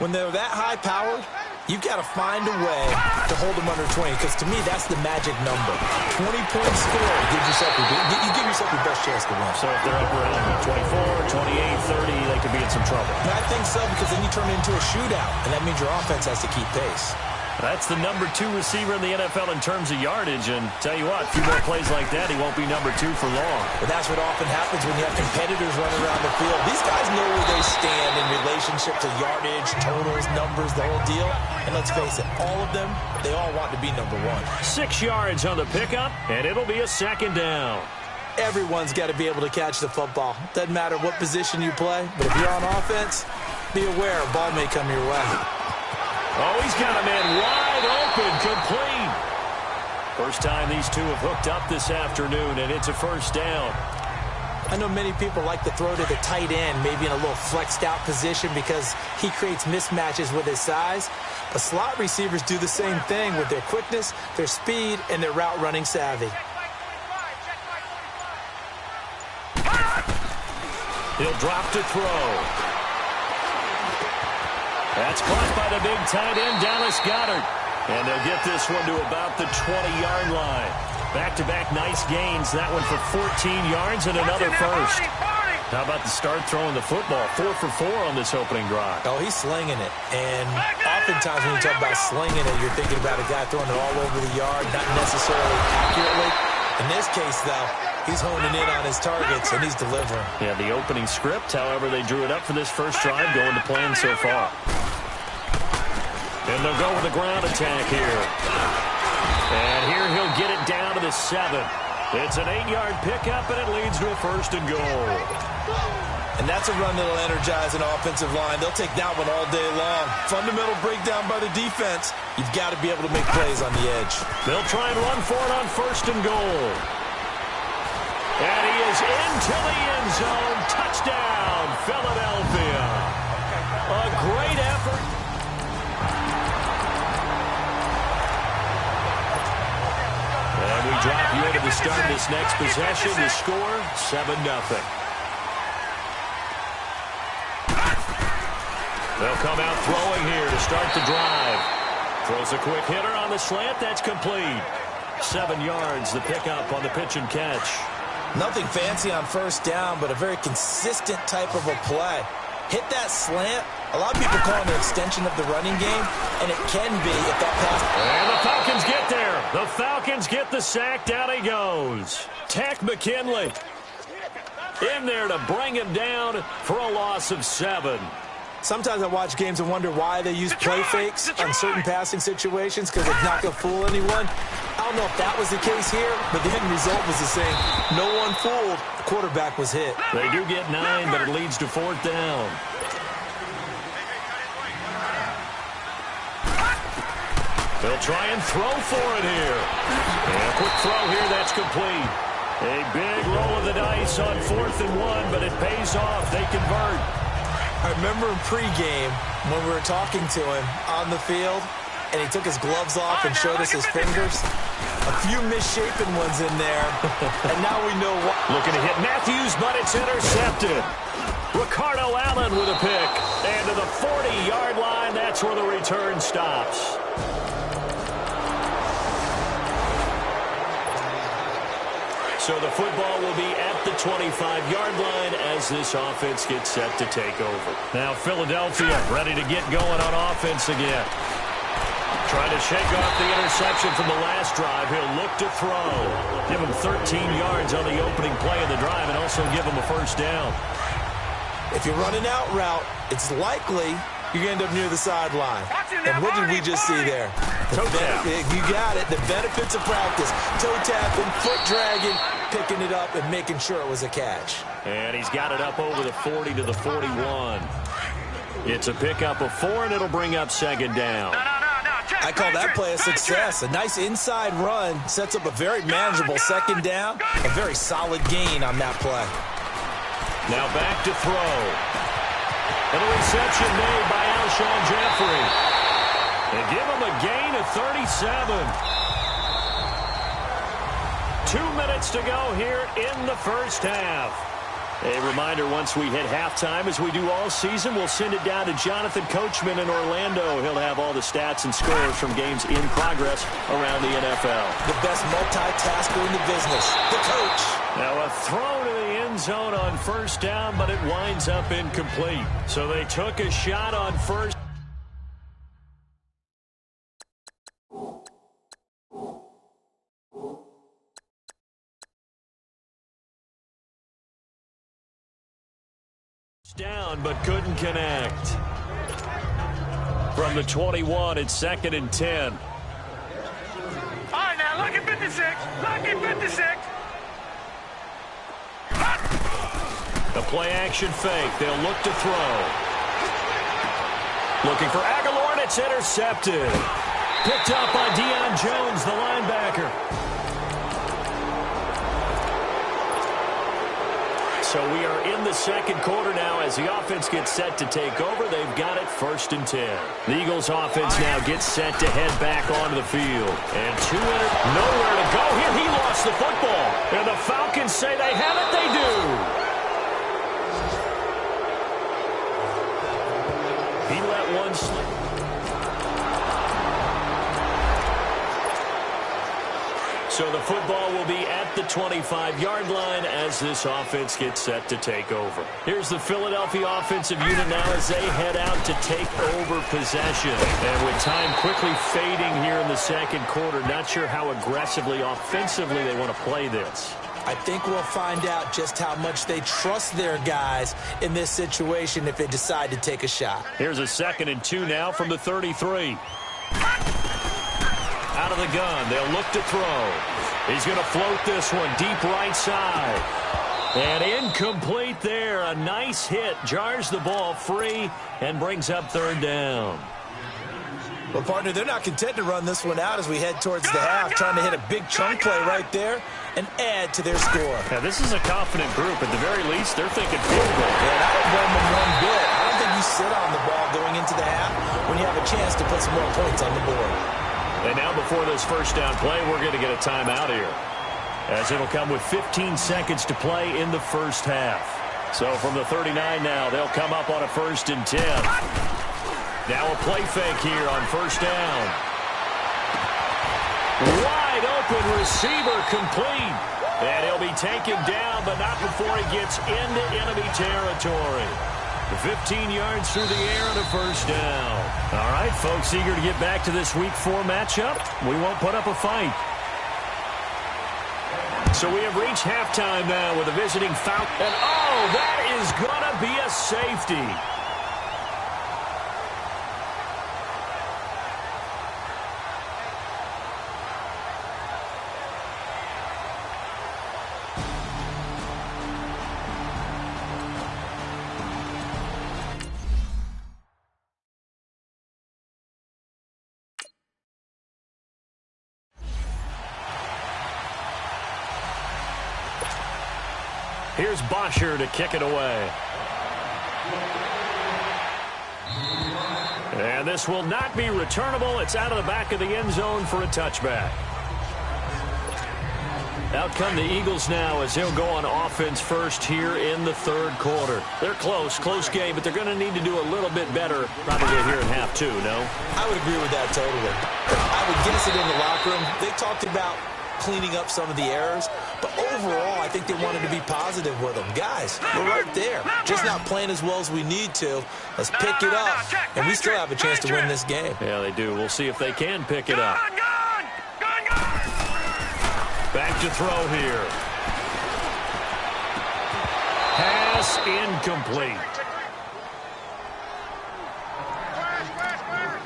when they're that high-powered, you've got to find a way to hold them under 20, because to me, that's the magic number. 20 points scored, you give yourself your best chance to win. So if they're up around 24, 28, 30, they could be in some trouble. And I think so, because then you turn it into a shootout, and that means your offense has to keep pace. That's the number 2 receiver in the NFL in terms of yardage, and tell you what, a few more plays like that, he won't be number 2 for long. But that's what often happens when you have competitors running around the field. These guys know where they stand in relationship to yardage, totals, numbers, the whole deal. And let's face it, all of them, they all want to be number 1. 6 yards on the pickup, and it'll be a second down. Everyone's got to be able to catch the football. Doesn't matter what position you play, but if you're on offense, be aware a ball may come your way. Oh, he's got a man wide open, complete. First time these two have hooked up this afternoon, and it's a first down. I know many people like to throw to the tight end, maybe in a little flexed out position because he creates mismatches with his size. But slot receivers do the same thing with their quickness, their speed, and their route running savvy. He'll drop to throw. That's caught by the big tight end, Dallas Goedert. And they'll get this one to about the 20-yard line. Back-to-back nice gains. That one for 14 yards and another first. How about the start throwing the football? 4 for 4 on this opening drive. Oh, he's slinging it. And oftentimes when you talk about slinging it, you're thinking about a guy throwing it all over the yard, not necessarily accurately. In this case, though, he's honing in on his targets, and he's delivering. Yeah, the opening script, however, they drew it up for this first drive, going to plan so far. And they'll go with a ground attack here. And here he'll get it down to the 7. It's an 8-yard pickup, and it leads to a first and goal. And that's a run that'll energize an offensive line. They'll take that one all day long. Fundamental breakdown by the defense. You've got to be able to make plays on the edge. They'll try and run for it on first and goal. And he is into the end zone. Touchdown, Philadelphia. A great effort. And we drop you into the start of this next possession. The score, 7-0. They'll come out throwing here to start the drive. Throws a quick hitter on the slant. That's complete. 7 yards, the pickup on the pitch and catch. Nothing fancy on first down, but a very consistent type of a play. Hit that slant. A lot of people call it an extension of the running game, and it can be if that pass. And the Falcons get there. The Falcons get the sack. Down he goes. Tech McKinley in there to bring him down for a loss of 7. Sometimes I watch games and wonder why they use play fakes on certain passing situations, because it's not going to fool anyone. I don't know if that was the case here, but the end result was the same. No one fooled. The quarterback was hit. They do get 9, but it leads to 4th down. They'll try and throw for it here. And a quick throw here, that's complete. A big roll of the dice on 4th and 1, but it pays off. They convert. I remember in pregame when we were talking to him on the field, and he took his gloves off and showed us his fingers. A few misshapen ones in there, and now we know what. Looking to hit Matthews, but it's intercepted. Ricardo Allen with a pick. And to the 40-yard line, that's where the return stops. So the football will be at the 25-yard line as this offense gets set to take over. Now Philadelphia ready to get going on offense again. Trying to shake off the interception from the last drive. He'll look to throw. Give him 13 yards on the opening play of the drive and also give him a first down. If you run an out route, it's likely you're going to end up near the sideline. And what did we just see there? You got it. The benefits of practice. Toe tapping, foot dragging, picking it up, and making sure it was a catch. And he's got it up over the 40 to the 41. It's a pickup of 4, and it'll bring up second down. I call that play a success. A nice inside run sets up a very manageable second down. A very solid gain on that play. Now back to throw. And a reception made by Alshon Jeffrey. They give him a gain of 37. 2 minutes to go here in the first half. A reminder, once we hit halftime, as we do all season, we'll send it down to Jonathan Coachman in Orlando. He'll have all the stats and scores from games in progress around the NFL. The best multitasker in the business, the coach. Now a throw to the end zone on first down, but it winds up incomplete. So they took a shot on first. Down, but couldn't connect. From the 21, it's 2nd and 10. All right, now, look at 56. Look at 56. The play-action fake. They'll look to throw. Looking for Aguilar, and it's intercepted. Picked up by Deion Jones, the linebacker. So we are in the second quarter now as the offense gets set to take over. They've got it 1st and 10. The Eagles offense now gets set to head back onto the field. And nowhere to go here. He lost the football. And the Falcons say they have it. They do. He let one slip. So the football will be at the 25-yard line as this offense gets set to take over. Here's the Philadelphia offensive unit now as they head out to take over possession. And with time quickly fading here in the second quarter, not sure how aggressively, offensively they want to play this. I think we'll find out just how much they trust their guys in this situation if they decide to take a shot. Here's a 2nd and 2 now from the 33. Out of the gun, they'll look to throw. He's going to float this one deep right side. And incomplete there. A nice hit. Jars the ball free and brings up 3rd down. Well, partner, they're not content to run this one out as we head towards the half, trying to hit a big chunk play right there and add to their score. Now, this is a confident group. At the very least, they're thinking field goal. And I don't blame them one bit. I don't think you sit on the ball going into the half when you have a chance to put some more points on the board. And now before this first down play, we're going to get a timeout here, as it'll come with 15 seconds to play in the first half. So from the 39 now, they'll come up on a 1st and 10. Now a play fake here on first down. Wide open receiver complete. And he'll be taken down, but not before he gets into enemy territory. 15 yards through the air and a first down. All right, folks, eager to get back to this Week 4 matchup. We won't put up a fight. So we have reached halftime now with a visiting Falcon. And, oh, that is going to be a safety. Here's Bosher to kick it away. And this will not be returnable. It's out of the back of the end zone for a touchback. Out come the Eagles now as they'll go on offense first here in the 3rd quarter. They're close game, but they're going to need to do a little bit better probably here in half 2, no? I would agree with that totally. I would guess it in the locker room. They talked about cleaning up some of the errors, but overall, I think they wanted to be positive with them. Guys, we're right there. Just not playing as well as we need to. Let's pick it up, and we still have a chance to win this game. Yeah, they do. We'll see if they can pick it up. Back to throw here. Pass incomplete.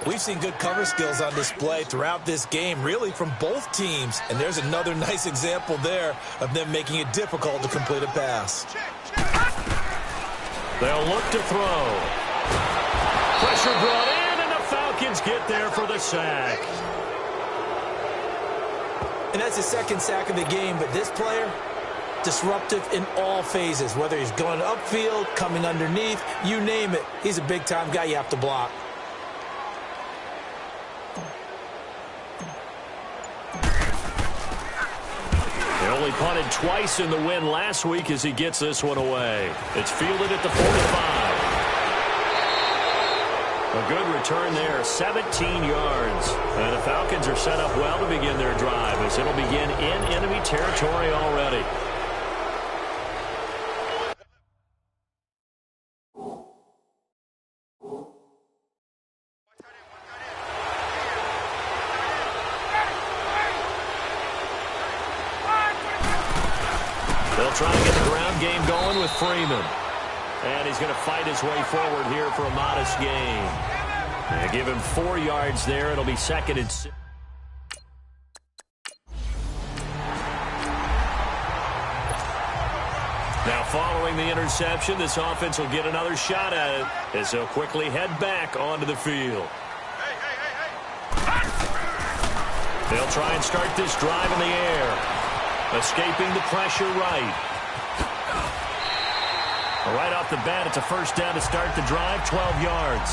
We've seen good cover skills on display throughout this game, really from both teams. And there's another nice example there of them making it difficult to complete a pass. They'll look to throw. Pressure brought in, and the Falcons get there for the sack. And that's his 2nd sack of the game, but this player, disruptive in all phases, whether he's going upfield, coming underneath, you name it. He's a big-time guy you have to block. Well, he punted twice in the win last week as he gets this one away. It's fielded at the 45. A good return there, 17 yards. And the Falcons are set up well to begin their drive as it'll begin in enemy territory already. They'll try to get the ground game going with Freeman. And he's going to fight his way forward here for a modest gain. And give him 4 yards there. It'll be 2nd and 6. Now following the interception, this offense will get another shot at it as they'll quickly head back onto the field. They'll try and start this drive in the air. Escaping the pressure right. Right off the bat, it's a first down to start the drive, 12 yards.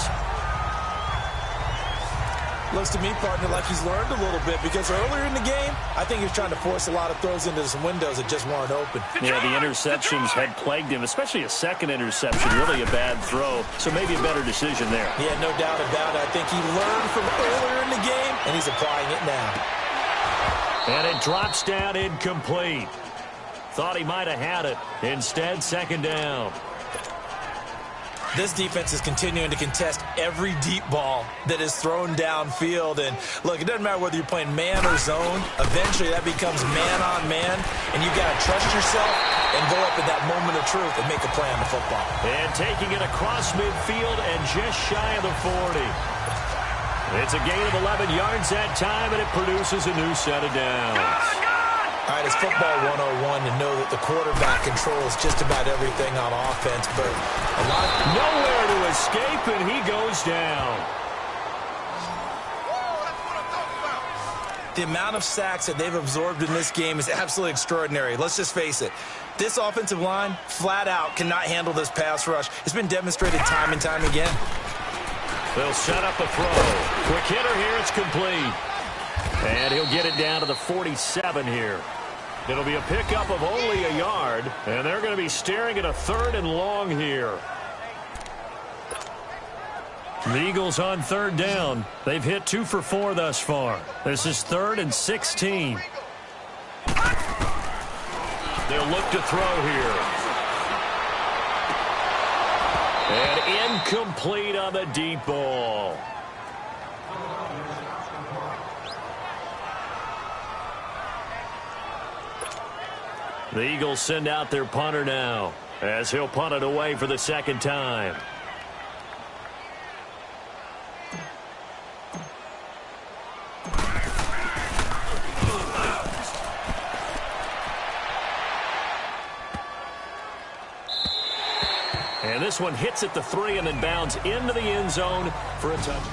Looks to me, partner, like he's learned a little bit because earlier in the game, I think he was trying to force a lot of throws into some windows that just weren't open. Yeah, the interceptions had plagued him, especially a second interception, really a bad throw, so maybe a better decision there. Yeah, no doubt about it. I think he learned from earlier in the game, and he's applying it now. And it drops down incomplete. Thought he might have had it. Instead, 2nd down. This defense is continuing to contest every deep ball that is thrown downfield. And, look, it doesn't matter whether you're playing man or zone. Eventually, that becomes man-on-man, and you've got to trust yourself and go up at that moment of truth and make a play on the football. And taking it across midfield and just shy of the 40. It's a gain of 11 yards that time, and it produces a new set of downs. All right, it's football 101 to know that the quarterback controls just about everything on offense, but a lot of... Nowhere to escape, and he goes down. The amount of sacks that they've absorbed in this game is absolutely extraordinary. Let's just face it. This offensive line, flat out, cannot handle this pass rush. It's been demonstrated time and time again. They'll set up a throw. Quick hitter here, it's complete. And he'll get it down to the 47 here. It'll be a pickup of only a yard, and they're going to be staring at a 3rd and long here. The Eagles on 3rd down. They've hit 2 for 4 thus far. This is 3rd and 16. They'll look to throw here. And incomplete on the deep ball. The Eagles send out their punter now as he'll punt it away for the 2nd time. And this one hits at the 3 and then bounds into the end zone for a touchdown.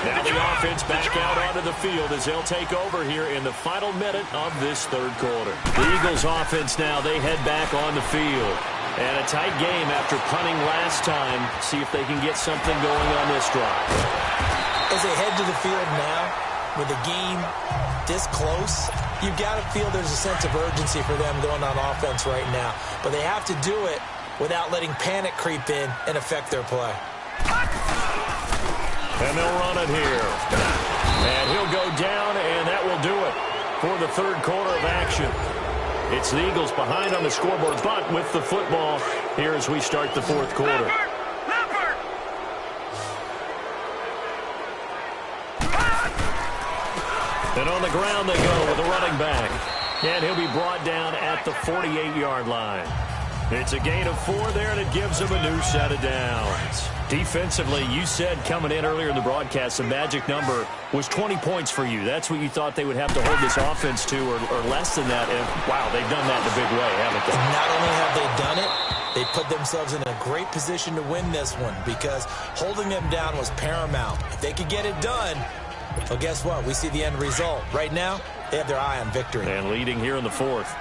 Now the offense back out onto the field as they'll take over here in the final minute of this 3rd quarter. The Eagles offense now, they head back on the field. And a tight game after punting last time. See if they can get something going on this drive. As they head to the field now, with the game this close, you've got to feel there's a sense of urgency for them going on offense right now. But they have to do it without letting panic creep in and affect their play. And they'll run it here. And he'll go down, and that will do it for the 3rd quarter of action. It's the Eagles behind on the scoreboard, but with the football here as we start the 4th quarter. And on the ground they go with a running back. And he'll be brought down at the 48-yard line. It's a gain of 4 there, and it gives them a new set of downs. Defensively, you said coming in earlier in the broadcast, the magic number was 20 points for you. That's what you thought they would have to hold this offense to, or less than that. And, wow, they've done that in a big way, haven't they? Not only have they done it, they put themselves in a great position to win this one because holding them down was paramount. If they could get it done, well, guess what? We see the end result. Right now, they have their eye on victory. And leading here in the 4th.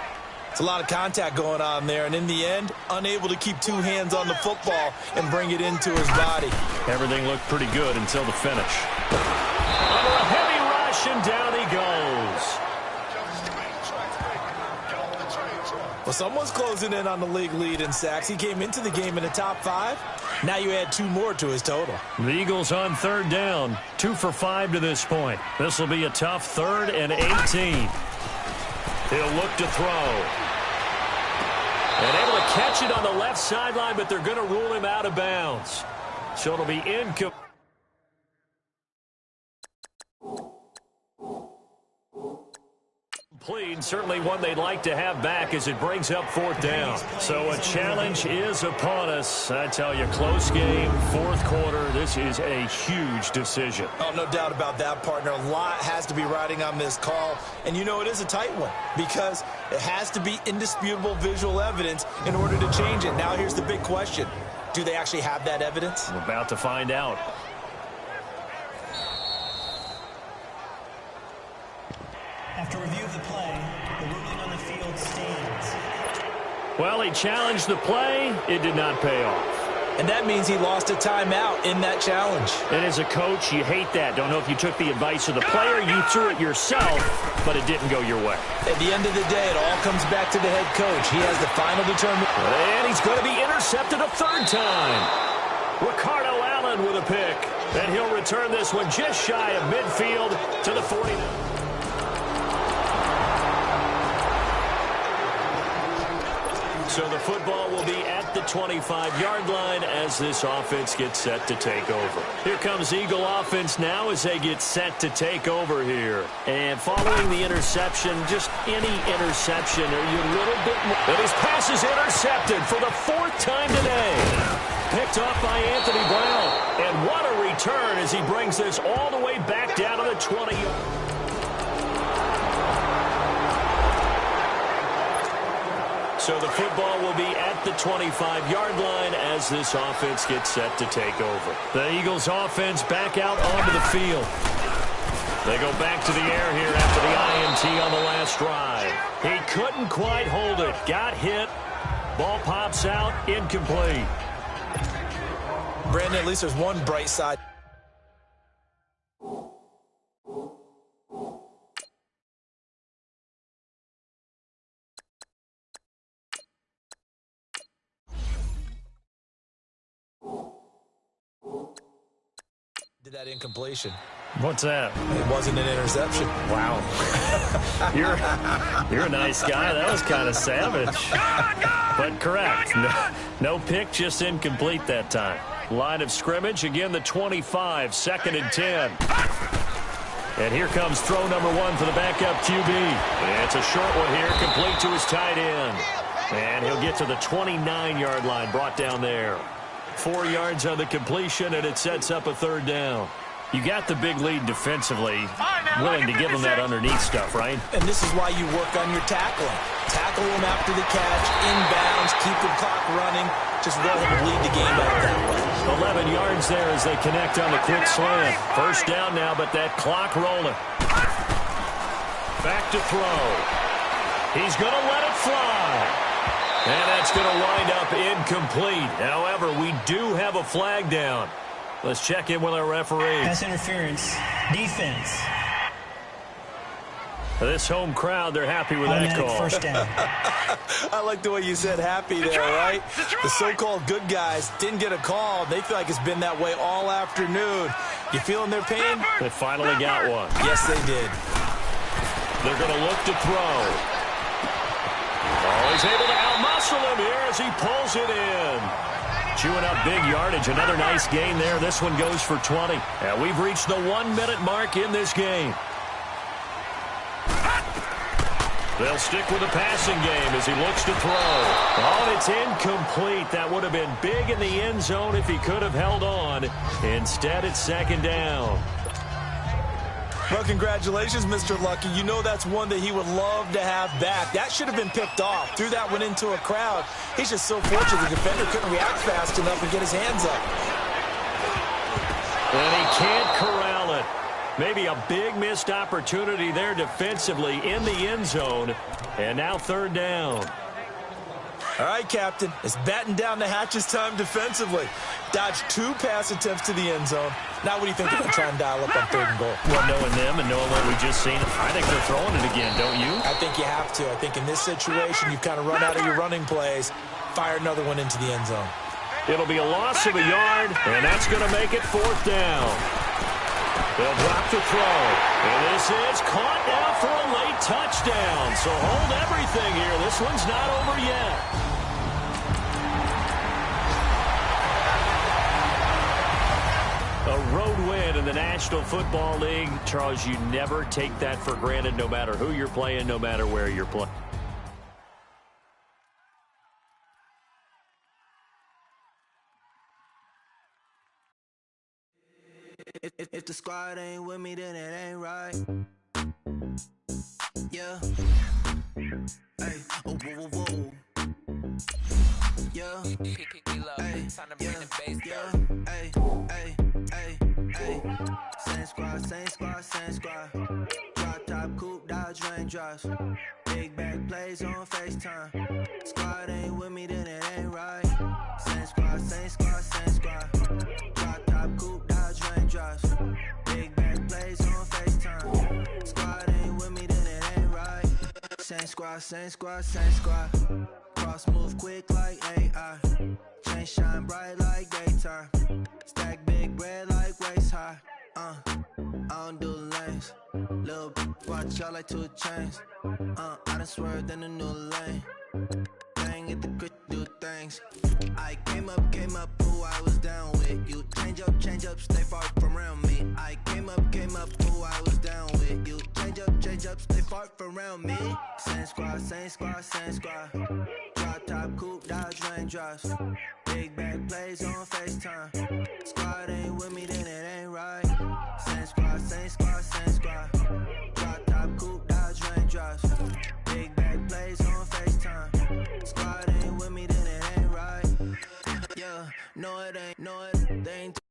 It's a lot of contact going on there, and in the end, unable to keep 2 hands on the football and bring it into his body. Everything looked pretty good until the finish. Under a heavy reception. Down he goes. Well, someone's closing in on the league lead in sacks. He came into the game in the top 5. Now you add 2 more to his total. The Eagles on third down. 2 for 5 to this point. This will be a tough 3rd and 18. He'll look to throw. And able to catch it on the left sideline, but they're going to rule him out of bounds. So it'll be incomplete. Certainly one they'd like to have back as it brings up 4th down. So a challenge is upon us. I tell you, close game, 4th quarter. This is a huge decision. Oh, no doubt about that, partner. A lot has to be riding on this call. And you know it is a tight one because it has to be indisputable visual evidence in order to change it. Now here's the big question. Do they actually have that evidence? We're about to find out. After review of the play, the ruling on the field stands. Well, he challenged the play. It did not pay off. And that means he lost a timeout in that challenge. And as a coach, you hate that. Don't know if you took the advice of the player, you threw it yourself, but it didn't go your way. At the end of the day, it all comes back to the head coach. He has the final determination. And he's going to be intercepted a 3rd time. Ricardo Allen with a pick. And he'll return this one just shy of midfield to the 40. So the football will be at the 25-yard line as this offense gets set to take over. Here comes Eagle offense now as they get set to take over here. And following the interception, just any interception, are you a little bit more? And his pass is intercepted for the 4th time today. Picked off by Anthony Brown. And what a return as he brings this all the way back down to the 20. So the football will be at the 25-yard line as this offense gets set to take over. The Eagles offense back out onto the field. They go back to the air here after the INT on the last drive. He couldn't quite hold it. Got hit. Ball pops out. Incomplete. Brandon, at least there's one bright side. Did that incompletion. What's that? It wasn't an interception. Wow. You're a nice guy. That was kind of savage. But correct. No pick, just incomplete that time. Line of scrimmage, again the 25, 2nd and 10. And here comes throw number 1 for the backup QB. And it's a short one here, complete to his tight end. And he'll get to the 29-yard line, brought down there. 4 yards on the completion, and it sets up a 3rd down. You got the big lead defensively, willing to give them that underneath stuff, right? And this is why you work on your tackling. Tackle them after the catch, inbounds, keep the clock running. Just go ahead and lead the game out that way. 11 yards there as they connect on the quick slant. 1st down now, but that clock rolling. Back to throw. He's going to let it fly. And that's going to wind up incomplete. However, we do have a flag down. Let's check in with our referee. Pass interference. Defense. This home crowd, they're happy with that call. 1st down. I like the way you said happy there, right? The so-called good guys didn't get a call. They feel like it's been that way all afternoon. You feeling their pain? They finally got one. Yes, they did. They're going to look to throw. Oh, he's able to outmuscle him here as he pulls it in. Chewing up big yardage. Another nice gain there. This one goes for 20. And we've reached the 1-minute mark in this game. They'll stick with the passing game as he looks to throw. Oh, and it's incomplete. That would have been big in the end zone if he could have held on. Instead, it's 2nd down. Well, congratulations, Mr. Lucky. You know that's one that he would love to have back. That should have been picked off. Threw that one into a crowd. He's just so fortunate the defender couldn't react fast enough and get his hands up. And he can't corral it. Maybe a big missed opportunity there defensively in the end zone. And now 3rd down. All right, Captain. It's batten down the hatches time defensively. Dodged 2 pass attempts to the end zone. Now what do you think they're going to try and dial up on 3rd and goal? Well, knowing them and knowing what we just seen, I think they're throwing it again, don't you? I think you have to. I think in this situation, you've kind of run out of your running plays. Fire another one into the end zone. It'll be a loss of a yard, and that's going to make it 4th down. They'll drop the throw. And this is caught now for a late touchdown. So hold everything here. This one's not over yet. A road win in the National Football League. Charles, you never take that for granted, no matter who you're playing, no matter where you're playing. If the squad ain't with me, then it ain't right. Yeah. Hey. Oh, whoa, whoa, whoa. Yeah. Hey. Yeah. Hey. Hey. Hey. Hey. Same squad, same squad, same squad. Drop top, coupe, Dodge raindrops. Big back plays on FaceTime. Squad ain't with me, then it ain't right. Same squad, same squad, same squad. Drop top, coupe, Dodge raindrops. Big back plays on FaceTime. Squad ain't with me, then it ain't right. Same squad, same squad, same squad. Cross move quick like AI. Chain shine bright like daytime. Stack big bread like waist high. I don't do lanes. Little watch y'all like 2 chains. I done swerved in a new lane. Bang at the crit, do things. I came up, who I was down with. You change up, stay far from around me. I came up, who I was down with. You change up, stay far from around me. Same squad, same squad, same squad. Drop top, coupe, Dodge raindrops. Big back plays on FaceTime. Squad ain't with me, then it ain't right. Same squad, same squad, same squad. Drop top, coupe, Dodge raindrops. Big back plays on FaceTime. Squad ain't with me, then it ain't right. Yeah, no it ain't, they ain't